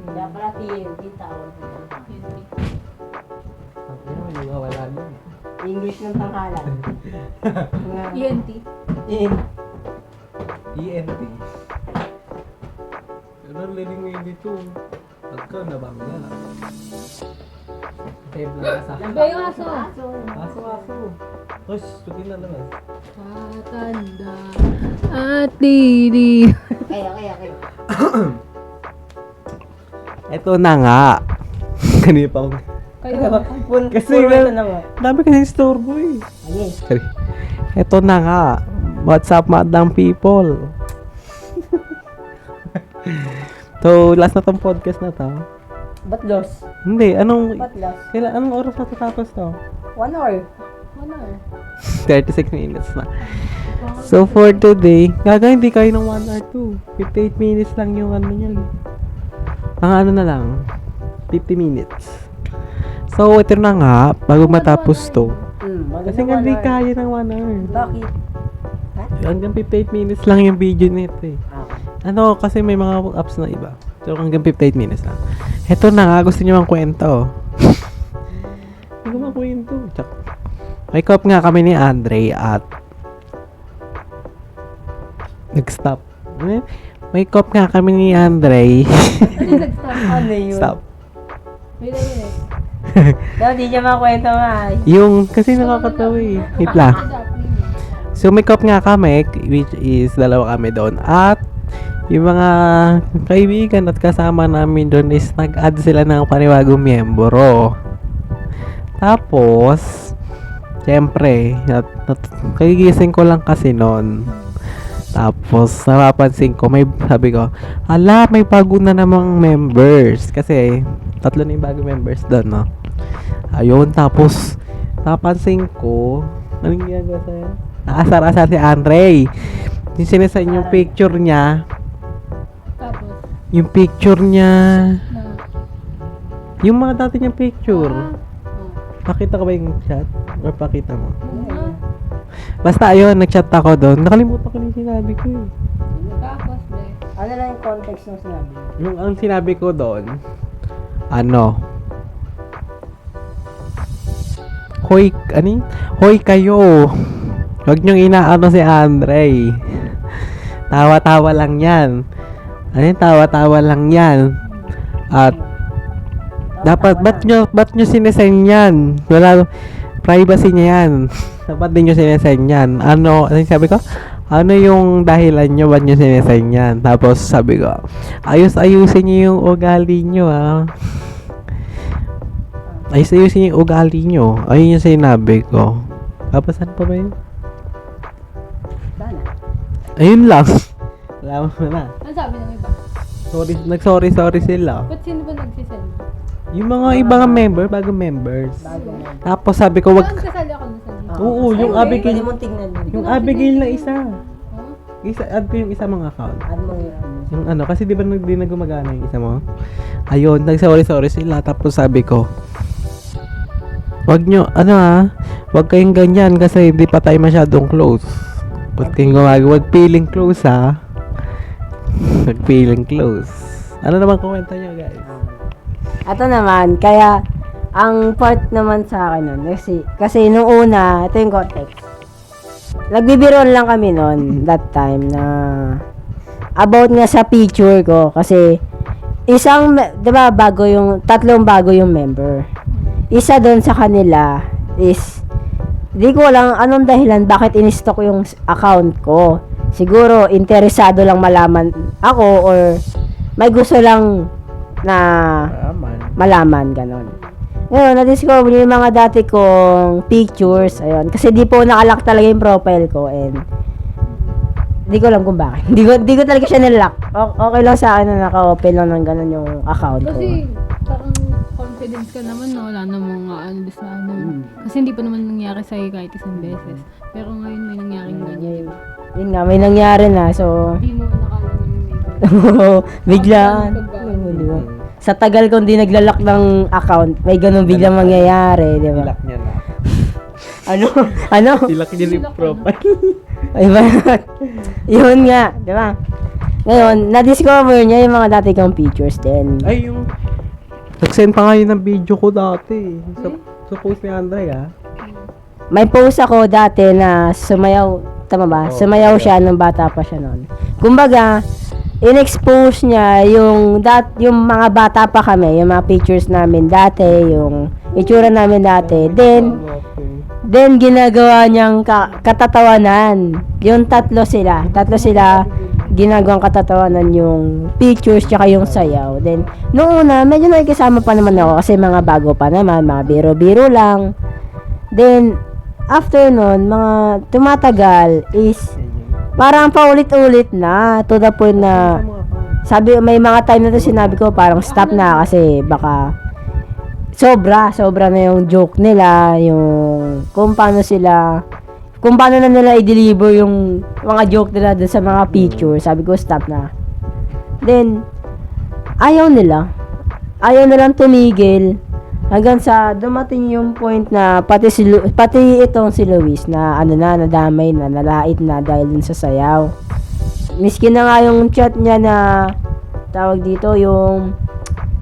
Kaya pala TNT tawag. Wala na. English ng tanghalan. ENT. ENT. Pero liling mo yun dito. Pagka nabangga. Table na sa. Ba yung aso? Aso. Tapos, tukin na naman. Patanda. At lili. Okay. Ito na nga. Kanina pa akong... Kasi dami kasi istorbo eh. Sorry. Ito na nga. What's up, madam people? So, last na tong podcast na to. Ba't loss? Hindi, anong oras na tatapos to? 1 hour. 36 minutes na. So, for today, hindi kayo ng 1 or 2. 58 minutes lang yung ano nyo. Ang ano na lang, 50 minutes. So, ito na nga, bago matapos to. Kasi nga hindi kaya ng 1 hour. Bakit? Hanggang 58 minutes lang yung video nito eh. Ano, kasi may mga apps na iba. So, hanggang 58 minutes lang. Ito na nga, gusto nyo mang kwento. Hindi ko makwento. May cup nga kami ni Andre at nag-stop. May cup nga kami ni Andre. Ano yun? Stop. Wait. Hindi niya makwento nga. Yung, kasi nakakatawa eh. Wait lang. So, may cup nga kami, which is dalawa kami doon. At, yung mga kaibigan at kasama namin doon is nag-add sila ng panibagong miyembro. Tapos, siyempre, kagigising ko lang kasi noon. Tapos, napapansin ko, sabi ko, ala, may bago na namang members. Kasi, 3 na yung bagong members doon, no? Ayun, tapos, napansin ko, anong ginagawa sa'yo? Naasar-asar si Andre. Yung sinasayin yung picture niya. Tapos, Yung picture niya. na. Yung mga dati niyang picture. Pakita ko ba yung chat? Or pakita mo? Basta ayun, nag-chat ako doon. Nakalimutan ko na yung sinabi ko eh. Tapos, bre. Ano lang yung context ng sinabi? Yung ang sinabi ko doon, Hoy kayo. Huwag niyong inaano si Andre. Tawa-tawa lang yan. Tawa-tawa lang yan. At dapat, ba't nyo sinesend yan? Wala, privacy niya yan. Dapat din nyo sinesend yan. Ano sabi ko? Ano yung dahilan nyo? Ba't nyo sinesend yan? Tapos sabi ko, ayusin nyo yung ugali nyo ayusin yung ugali nyo. Ayun yung sinabi ko. Tapos ano pa ba yun? Ayun lang. Alam mo na. Ano sabi ng iba? Nag-sorry sila. Ba't sino ba nagsisend? Yung mga ibang member, bagong members. Tapos sabi ko, wag... Saan kasali ako nasa Oo, yung Abigail. Pwede mong tingnan mo. Yung Abigail na isa. Add ko yung isa mga account. Add mo yun. Yung ano, kasi di ba di na gumagana yung isa mo? Ayun, nag-sorry sila. Tapos sabi ko, wag wag kayong ganyan kasi hindi pa tayo masyadong close. Wag kayong wag feeling close Wag feeling close. Ano naman komento nyo guys? Ito naman, kaya ang part naman sa akin nun, kasi nung una, ito yung context. Nagbibiroon lang kami nun, that time, na about nga sa picture ko, kasi diba, tatlong bago yung member. Isa doon sa kanila is, di ko lang anong dahilan bakit in-stock yung account ko. Siguro, interesado lang malaman ako or may gusto lang na malaman, ganon. Ngayon, na-discover niyo yung mga dati kong pictures. Ayun. Kasi di po nakalock talaga yung profile ko. And, di ko alam kung bakit. Di ko talaga siya nilock. Okay lang sa akin na naka-open lang ng ganun yung account ko. Kasi parang confidence ka naman na wala namang ano sa ano. Kasi hindi pa naman nangyari sa'yo kahit isang beses. Pero ngayon may nangyaring ganyan. Yun nga, may nangyari na. So, Hindi mo nakala na may biglaan. Di ba? Sa tagal kong di naglalak ng account, may ganun biglang mangyayari, di ba? Ilak niya na. Ano? Ilak niya yung profile. Ay ba? Yun nga, di ba? Ngayon, na-discover niya yung mga dati kong pictures din. Ay, yung... Nag-send pa nga yun ng video ko dati. Sa post ni Andre, ha? May post ako dati na sumayaw, tama ba? Sumayaw siya nung bata pa siya noon. Kumbaga, in-expose niya yung mga bata pa kami, yung mga pictures namin dati, yung itsura namin dati. Then ginagawa niyang katatawanan. Yung tatlo sila ginagawang katatawanan yung pictures tsaka yung sayaw. Then noong una, medyo nakikisama pa naman ako kasi mga bago pa naman, mga biro-biro lang. Then after nun, mga tumatagal is parang paulit-ulit na to the point na sabi, may mga time na to sinabi ko parang stop na kasi baka sobra na yung joke nila, yung kung paano na nila i-deliver yung mga joke nila dun sa mga picture. Sabi ko stop na. Then ayaw nilang tumigil hanggang sa dumating yung point na pati itong si Luis na nadamay na, nalait na dahil dun sa sayaw. Miski na nga yung chat niya na tawag dito, yung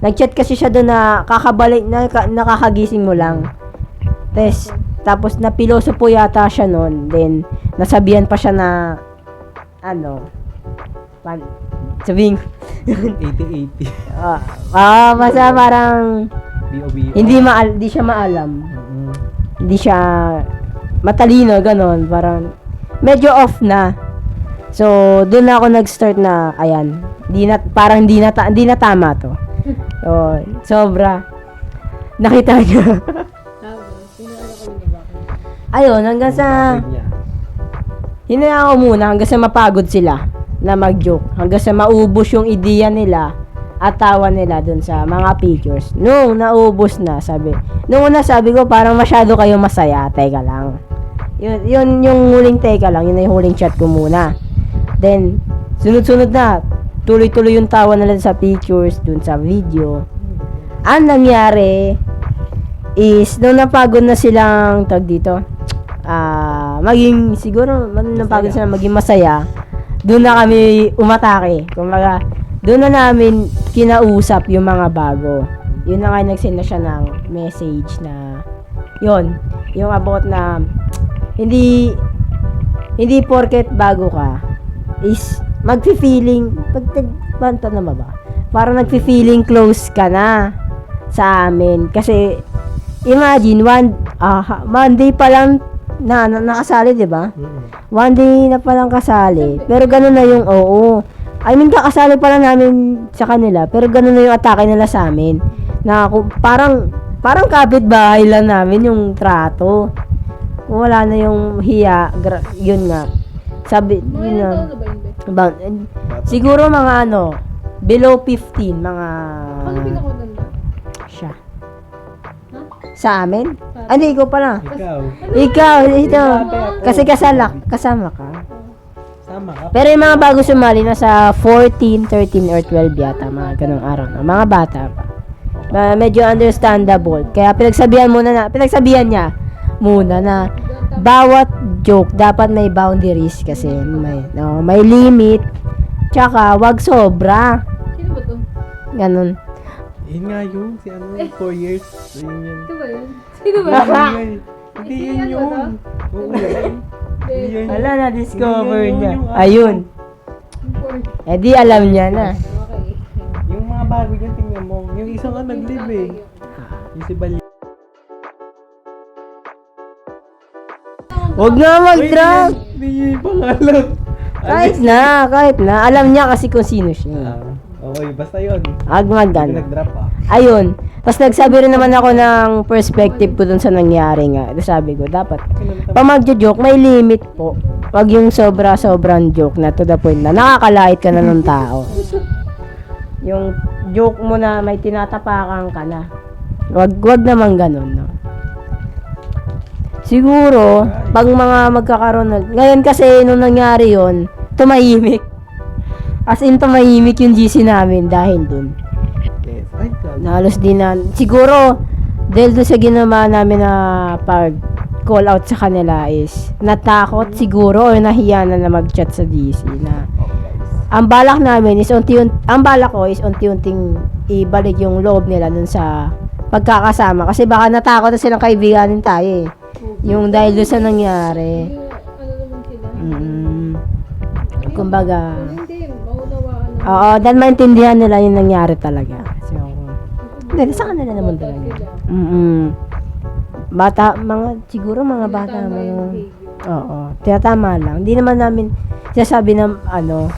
nag-chat kasi siya doon na kakabalik na nakakagising mo lang. Tapos napiloso po yata siya noon. Then nasabihan pa siya na sabing 80-80. basta parang B.O.B. hindi siya maalam. Hindi siya matalino, ganon. Parang medyo off na. So, doon na ako nag-start na, ayan, parang hindi na tama to. So, sobra. Nakita niyo. Ayun, hanggang sa hinayaan ko muna hanggang sa mapagod sila na mag-joke. Hanggang sa maubos yung ideya nila at tawa nila dun sa mga pictures. Nung naubos na, nung una sabi ko, parang masyado kayo masaya. Teka lang. Yun yung huling teka lang. Yun na yung huling chat ko muna. Then, sunod-sunod na. Tuloy-tuloy yung tawa nila sa pictures, dun sa video. Ang nangyari is, nung napagod na silang, napagod sila maging masaya, dun na kami umatake. Kumbaga, doon na namin kinausap yung mga bago. Yun na nga, nagsend na siya ng message na yun, yung about na hindi porket bago ka is magfi-feeling parang nagfi-feeling close ka na sa amin. Kasi imagine, Monday pa lang na nakasali, di ba? One day na palang kasali. Pero ganun na yung kakasali pala namin sa kanila, pero ganun na yung atake nila sa amin. Na parang kapitbahay lang namin yung trato. Kung wala na yung hiya, yun nga. Sabi, yun nga. Siguro mga below 15, mga... Ano pinakaganda? Siya. Sa amin? Hindi, ikaw pala. Ikaw. Ito. Kasi kasama ka. Tama ka. Pero yung mga bago sumali, nasa 14, 13, or 12 yata, mga ganong araw na. Mga bata pa. Medyo understandable. Kaya pinagsabihan niya muna na bawat joke dapat may boundaries kasi may limit. Tsaka wag sobra. Sino ba to? Ganon. Yun nga yun. Si 4 years. Yun yun. Ito ba yun? Sino ba? Hindi yun yun. Oo yun. Wala na, discover niya. Ayun. Di alam niya na. Okay. Yung mga bago dyan, tingnan mo. Yung isa nga nag-live eh. Yung si Bali. Huwag na mag-drag. Hindi niya yung pangalan. Kahit na. Alam niya kasi kung sino siya. Okay, basta yun. Agmagan. Nag-drop ah. Ayun. Tapos nagsabi rin naman ako ng perspective ko dun sa nangyari nga. Tapos sabi ko, dapat, pag magjo-joke, may limit po. Wag yung sobrang joke na to the point na nakakalait ka na ng tao. Yung joke mo na may tinatapakan ka na. Wag naman ganun, no? Siguro, pag mga magkakaroon na, ngayon kasi, nung nangyari yon, tumahimik. As in, tumahimik yung GC namin dahil dun. Yes. Ay, Nahalos din na, siguro, dahil doon sa ginawa namin na pag call out sa kanila is, natakot siguro o nahiya na mag-chat sa DC na, ang balak namin is, ang balak ko is unti-unting ibalik yung loob nila dun sa pagkakasama. Kasi baka natakot na silang kaibiganin tayo eh. Yung dahil doon sa nangyari. Ano naman sila? Kumbaga, Hindi, maunawaan na. oo, dahil maintindihan nila yung nangyari talaga. So, hindi, sa kanila naman talaga. Bata, siguro mga bata Tama naman. yung behavior. Oo, tama lang. Hindi naman namin sinasabi na, paano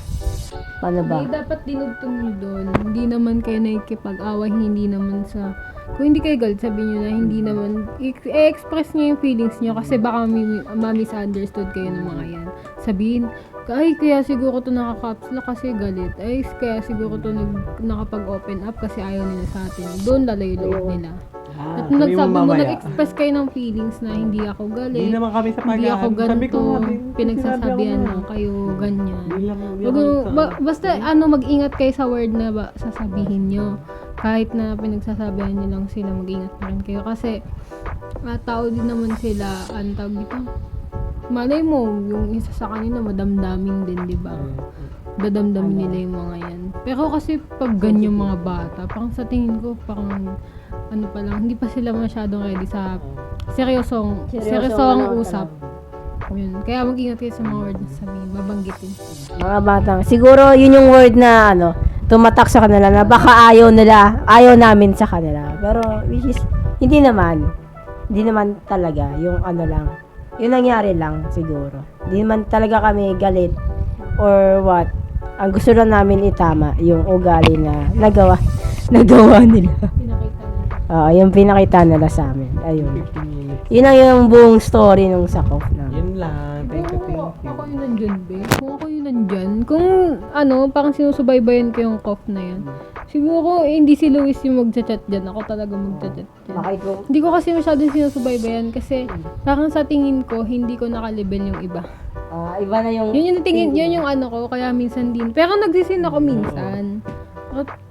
ba? Hindi dapat dinugtong nyo doon. Hindi naman kayo nakikipag-away, hindi naman sa... Kung hindi kayo galit, sabihin nyo na hindi naman... I-express nyo yung feelings nyo kasi baka ma-misunderstood kayo ng mga yan. Sabihin, ay, kaya siguro to nakakaps na kasi galit. Ay, kaya siguro to nakapag-open up kasi ayaw nila sa atin. Doon lalayo loob nila. At nag-express kayo ng feelings na hindi ako galit. Hindi naman kami sa Hindi ako pag-aan. Sabi ko ganito, nga, pinagsasabihan sinabi ako lang kayo, ganyan. Hindi lang Wag basta mag-ingat kayo sa word na sasabihin nyo. Kahit na pinagsasabihan nyo lang sila, mag-ingat pa rin kayo. Kasi, tao din naman sila, tawag dito. Malay mo, yung isa sa kanila, madamdaming din, di ba? Dadamdamin nila yung mga yan. Pero kasi, pag ganyan mga bata, parang sa tingin ko, parang, pa lang, hindi pa sila masyadong ready sa seryosong usap. Yun. Kaya mag-ingat kayo sa mga word na sabihin, babanggitin. Mga batang, siguro yun yung word na tumatak sa kanila na baka ayaw namin sa kanila. Pero which is hindi naman talaga yung lang. Yung nangyari lang siguro. Hindi naman talaga kami galit or what. Ang gusto lang namin itama yung ugali na nagawa nila. Yung pinakita nila sa amin. Ayun. 15 minutes. Yun ang yung buong story nung sakop na. Yun lang. Thank you. Ako yung nandyan, be. Kung ako yung nandyan, kung parang sinusubaybayan ko yung cough na yan. Siguro, hindi si Luis yung magchat-chat dyan. Ako talaga magchat-chat dyan. Bakit mo? Hindi ko kasi masyadong sinusubaybayan kasi parang sa tingin ko, hindi ko nakalibel yung iba. Iba na yung... Yun yung ko, kaya minsan din. Pero nagsisin ako minsan.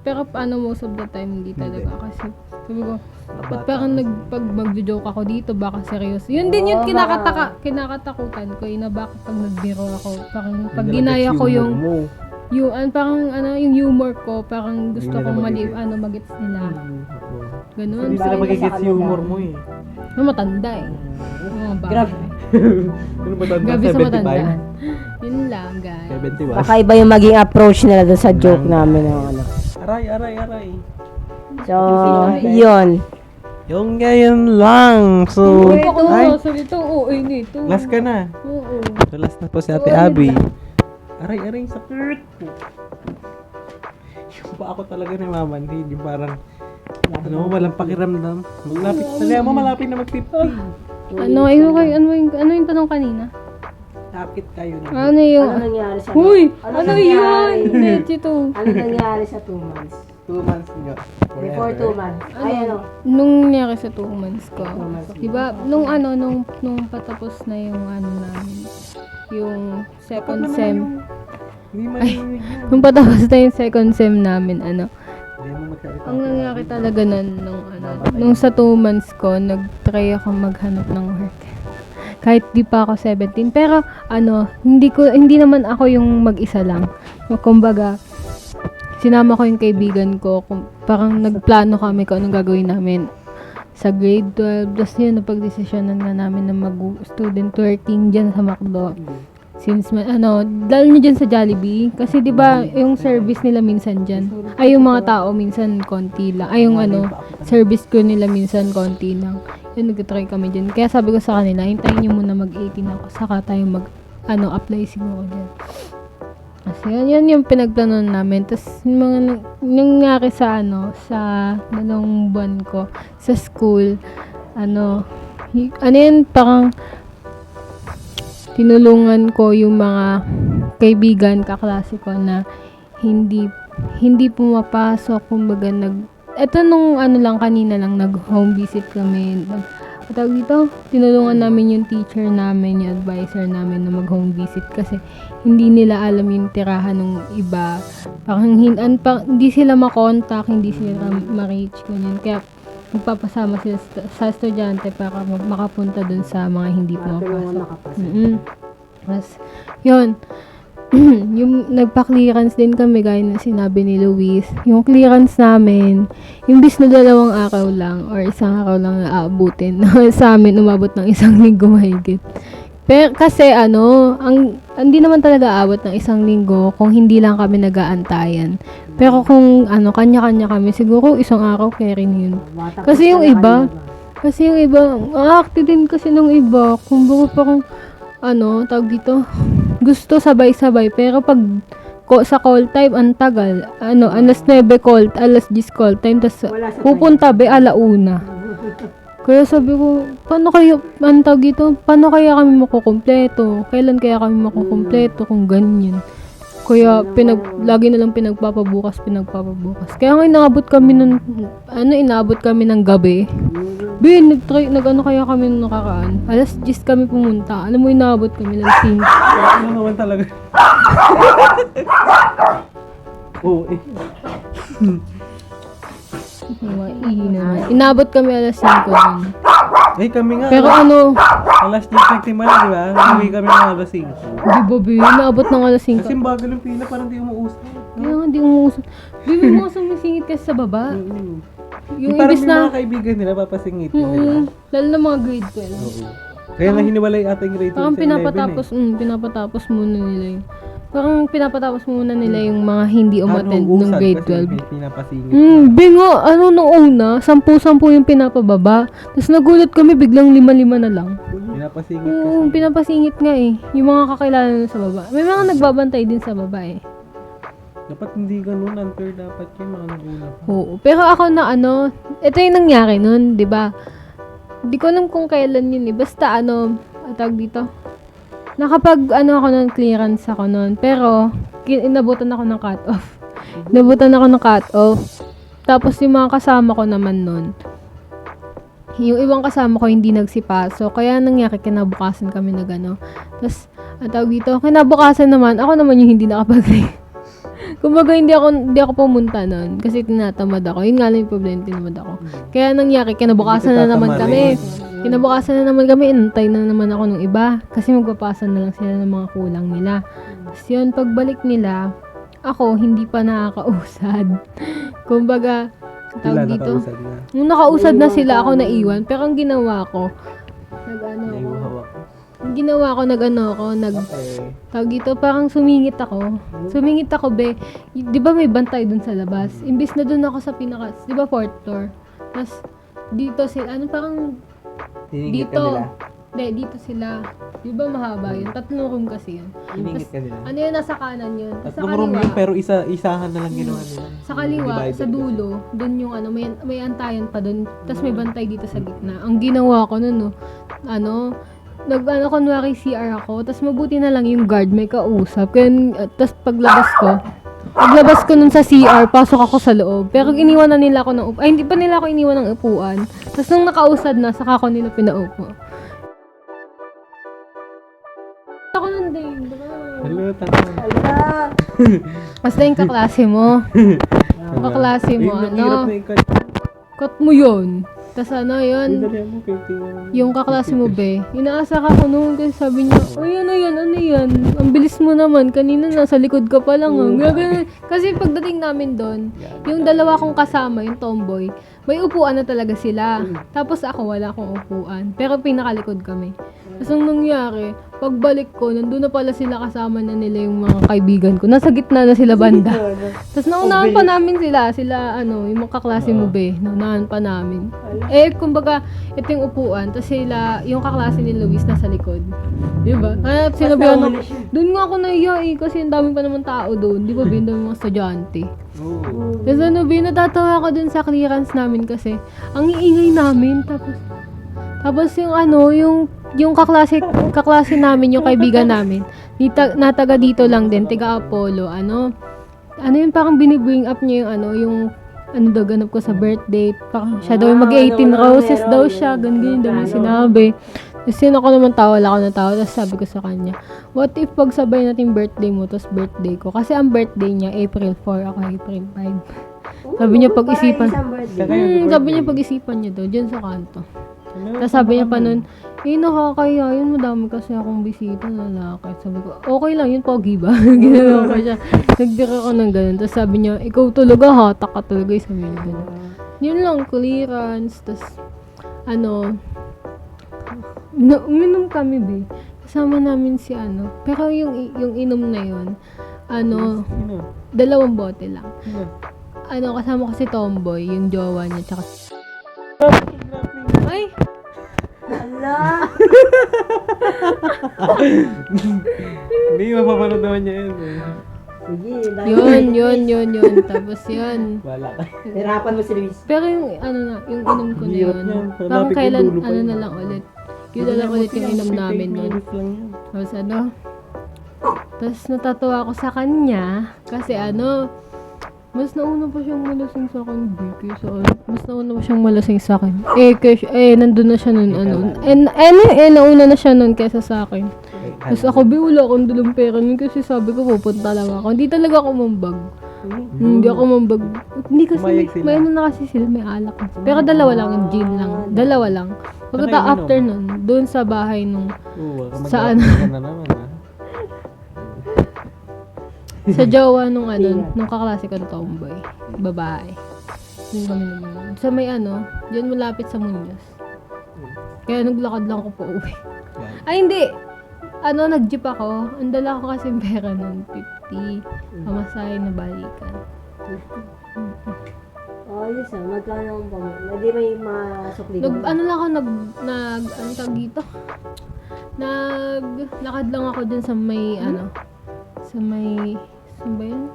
Pero most of the time, hindi talaga. Kasi sabi ko, ba't parang pag magjo-joke ako dito, baka seryoso. Yun din yung kinakatakutan ko, na baka pag nagbiro ako, parang pag ginaya ko yung humor ko, parang gusto kong magets nila. Ganun. Hindi sila magigets yung humor mo eh. Matanda eh. Grabe. Ano ba tanda? Gabi sa 75? matanda. Yun lang, guys. 71? Baka iba yung maging approach nila doon sa joke namin. Aray. So, yun. Yung ngayon lang. So, ay, Salita, nito. last ka na. Oo. So, last na po si Ate Abby. Aray, sakit. Yung pa ako talaga ni mamanhid. Yung parang, walang pakiramdam. Malapit na mag-50. Ano yung tanong kanina? Sakit kayo na. Ano yung... nangyari sa... Uy! Ano yun? Chito. Ano nangyari sa 2 months? 2 months nyo. Before 2 months. Nung nangyari sa 2 months ko. Diba? Nung patapos na yung namin. Yung second sem. Hindi marinig yan. Nung patapos na yung second sem namin, Hindi mo magsalita. ang nangyari talaga nung sa 2 months ko, nag-try ako maghanap ng work. Kahit di pa ako 17. Pero, hindi naman ako yung mag-isa lang. Kumbaga, sinama ko yung kaibigan ko. Parang nagplano kami kung anong gagawin namin sa grade 12. Tapos yun, napag-desisyonan na namin na mag-student working dyan sa McDo. Since, dahil nyo dyan sa Jollibee. Kasi di ba yung service nila minsan dyan. Ay, yung mga tao minsan konti lang. Ay, yung service ko nila minsan konti lang. Yun, nag-try kami dyan. Kaya sabi ko sa kanila, hintayin nyo muna mag-18 ako. Saka tayo apply siguro dyan. Kasi yan yung pinagplano namin. Tapos yung mga nangyari sa sa 2 buwan ko sa school, yan, parang tinulungan ko yung mga kaibigan, kaklase ko na hindi pumapasok, kumbaga eto nung lang kanina lang nag-home visit kami. Tinulungan namin yung teacher namin, yung advisor namin na mag-home visit kasi hindi nila alam yung tirahan ng iba. Parang hindi sila makontak, hindi sila ma-reach, ganyan. Kaya magpapasama sila sa estudyante para makapunta dun sa mga hindi pumapasok. Tapos, yun. Yung nagpa-clearance din kami, gaya na sinabi ni Luis. Yung clearance namin, yung bis na 2 araw lang or 1 araw lang na aabutin. Sa amin, umabot ng 1 linggo mahigit. Pero kasi hindi naman talaga aabot ng 1 linggo kung hindi lang kami nag-aantayan. Pero kung kanya-kanya kami, siguro 1 araw carry na yun. Kasi yung iba, active din kasi nung iba. Kung bago parang, tawag dito, gusto sabay-sabay, pero pag sa call time, ang tagal. Alas 9 call, alas 10 call time, tas pupunta, 1:00. Kaya sabi ko, paano kaya kami makukumpleto? Kailan kaya kami makukumpleto kung ganyan? Kaya lagi na lang pinagpapabukas. Kaya nga inaabot kami ng gabi. Kaya kami nung nakaraan. Alas 10 kami pumunta. Alam mo, inaabot kami ng 5. Ano naman talaga? Oo eh. Inaabot kami alas 5 rin. Ay, kami nga. Pero alas 10 nagtimala, di ba? Uwi kami ng alas 5. di ba, inaabot ng alas 5. Kasi bagal yung pila, parang di umuusap. Kaya nga, di umuusap. May mga sumisingit kasi sa baba. Yung parang ibis may na, mga kaibigan nila, papasingit nila. lalo na mga grade 12. Oo. Kaya na hiniwalay ata yung grade 12 Parang sa 11 pinapatapos muna nila yung yung mga hindi umattend ng grade 12. Pinapasingit. Bingo, nung una, 10 yung pinapababa. Tapos nagulat kami, biglang 5 na lang. Pinapasingit kasi. Pinapasingit nga eh. Yung mga kakilala na sa baba. May mga nagbabantay din sa baba eh. Dapat hindi ganun, unfair dapat yung mga nag-una. Oo. Pero ako na ito yung nangyari nun, di ba? Hindi ko alam kung kailan yun eh. Basta tawag dito. Nakapag ako ng clearance ako nun. Pero, inabutan ako ng cut-off. Tapos yung mga kasama ko naman nun, yung ibang kasama ko hindi nagsipaso. Kaya nangyari, kinabukasan kami na gano'n. Tapos, tawag dito, kinabukasan naman, ako naman yung hindi nakapag-clear. Kumbaga, hindi ako pumunta nun kasi tinatamad ako. Yun nga lang yung problema, tinatamad ako. Kaya nangyari, kinabukasan na naman kami. Inantay na naman ako ng iba. Kasi magpapasa na lang sila ng mga kulang nila. Tapos yun, pagbalik nila, ako, hindi pa nakakausad. Kumbaga, tawag dito. Nung nakausad na sila, ako naiwan. Pero ang ginawa ko, tawag dito, parang sumingit ako, be. Di ba may bantay dun sa labas? Imbis na dun ako sa di ba 4th floor? Tapos, dito sila, parang, Hiningit dito. ka nila? Hindi, dito sila. Di ba mahaba yun? 3 room kasi yun. Hiningit ka nila? Yun, nasa kanan yun. Sa 3 room yun, pero isahan na lang ginawa nila. Sa kaliwa, Divided sa dulo, dun yung may antayan pa dun. Tapos may bantay dito sa gitna. Ang ginawa ko nun, kunwari CR ako, tapos mabuti na lang yung guard may kausap. Kaya, tapos paglabas ko nun sa CR, pasok ako sa loob. Pero iniwan na nila ako ng upuan. Ay, hindi pa nila ako iniwan ng upuan. Tapos nung nakausad na, saka ako nila pinaupo. Ako nun din, diba? Hello, tanong. Basta yung kaklase mo. Kaklase mo, Hirap na ikat. cut mo yun. Tapos yun, yung kaklase mo, be, inaasa ka ko noon kasi sabi niya, ano yan? Ang bilis mo naman, kanina nasa likod ka pa lang. Kasi pagdating namin doon, yung 2 kong kasama, yung tomboy, may upuan na talaga sila. Tapos ako, wala akong upuan. Pero pinakalikod kami. Tapos ang nangyari, Pagbalik ko, nandun na pala sila, kasama na nila yung mga kaibigan ko. Nasa gitna na sila banda. Tapos naunahan pa namin sila yung mga kaklase mo be, naunahan pa namin. Kumbaga, ito yung upuan, tapos sila, yung kaklase ni Luis nasa likod. Diba? Kaya sinabi doon nga ako naiya kasi ang dami pa naman tao doon. Di ba, ang dami mga estudyante. Tapos natatawa ako dun sa clearance namin kasi, ang iingay namin, tapos yung kaklase namin, yung kaibigan namin, nataga dito lang din, tiga Apollo, yun, parang binibring up niya yung daw ganap ko sa birthday, parang siya daw yung mag-18 roses daw siya, ganyan daw yung sinabi. Tapos yun ako naman tawa, tapos sabi ko sa kanya, what if pagsabay natin birthday mo, tapos birthday ko, kasi ang birthday niya, April 4, ako April 5. Sabi niya pag-isipan niya daw, dyan sa kanto. Tapos sabi niya pa nun, nakakaya yun, madami kasi akong bisita na lalaki. Sabi ko, okay lang yun, pogi ba? Ginawa ko siya. Nagdira ko ng ganun. Tapos sabi niya, ikaw talaga, hatak ka talaga. Sabi niya ganun. Yun lang, clearance. Tapos, uminom kami, be. Kasama namin si Pero yung inom na yun, 2 bote lang. Kasama ko si Tomboy, yung jowa niya, tsaka ay! Ala! Hindi, mapapanood naman niya yun. Sige, yun. Tapos yun. Wala ka. hirapan mo si Luis. Pero yung yung inom ko na yun. Parang kailan, na lang ulit. Yun na lang ulit yung inom namin nun. Tapos tapos natatawa ako sa kanya. Kasi mas nauna pa siyang malasing sa akin, mas nauna pa siyang malasing sa akin. Nandun na siya nun, nauna na siya nun kesa sa akin. Tapos ako, wala akong dalang pera nun kasi sabi ko, pupunta lang ako. Hindi talaga ako mambag. Hindi ako mambag. Hindi kasi, may na kasi sila, may alak. Pero dalawa lang, yung gin lang. Dalawa lang. Pagkata after nun, doon sa bahay nung, sa sa jowa nung kaklase ko na Tomboy. Babae. Yung kami naman. Sa may diyan malapit sa Muñoz. Kaya naglakad lang ako po uwi. Ay, hindi! Nag-jeep ako. Ang dala ko kasi pera nun, 50. Pamasahe na balikan. Ayos magkano ang hindi may masukli ka. Tag dito? Naglakad lang ako dun sa may, saan ba yun?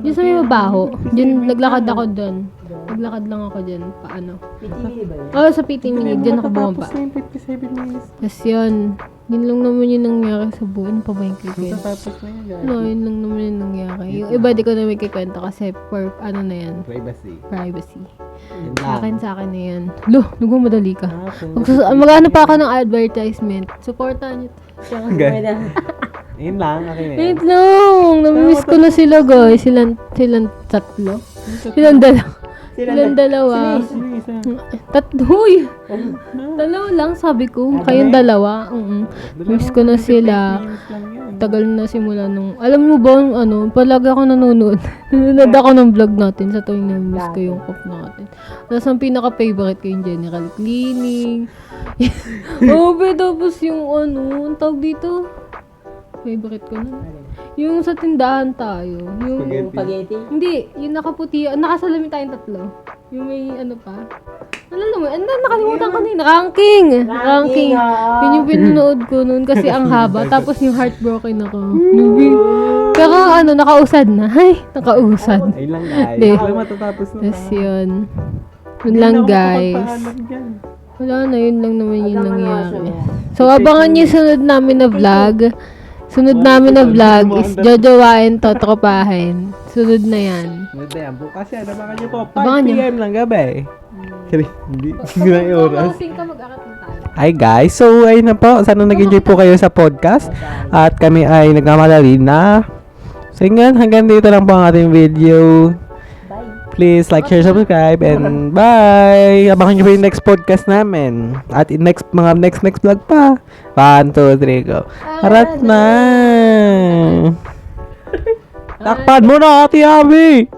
Yung sa may mabaho. Diyan, naglakad ako dun. Naglakad lang ako dyan. PT Mini ba yun? Oo, sa PT Mini. Diyan ako bumaba. Tapos yun. Yun lang naman yung nangyari sa buhay. Ano pa ba yung kikwento? Yun lang naman yung nangyari. Yung iba di ko na may kikwento kasi for na yan. Privacy. Sa akin na yan. Nagmamadali ka. Mag-ano pa ako ng advertisement. Supportan nyo. Yun lang, okay na Wait lang. Namimiss ko na sila, guys. Silang tatlo. Silang dalawa. Huy! Dalawa lang, sabi ko. Kayong dalawa. Miss ko na sila. Tagal na simula nung... Alam mo ba, palagi ako nanonood. Nanonood ako ng vlog natin sa tuwing na-miss ko yung cup natin. Tapos ang pinaka-favorite ko yung general cleaning. Tapos yung ang tawag dito. Favorite ko na. Yung sa tindahan tayo. Yung spaghetti? Hindi. Yung nakaputi. Nakasalamin tayong tatlo. Yung may pa. Alam mo, nakalimutan ko na yun. Ranking. Yun yung pinanood ko noon kasi ang haba. Tapos yung heartbroken ako. Pero nakausad na. Nakausad. Ayun lang guys. Wala matatapos na. Tapos yun. Yun lang guys. Wala na, yun lang naman yung nangyari. So, abangan nyo sunod namin na vlog. Sunod namin na vlog is jojowain to, tropahin. Sunod na yan. Bukas yan, abangan nyo po. 5 p.m. lang gabi. Hindi lang yung oras. Hi guys, so ayun na po. Sana nag-enjoy po kayo sa podcast. At kami ay nagmamadali na. So yun, hanggang dito lang po ang ating video. Please like, share, subscribe, and bye! Abangan nyo po yung next podcast namin. At next vlog pa. 1, 2, 3, go. Harat na! Takpan mo na, Ate Abby!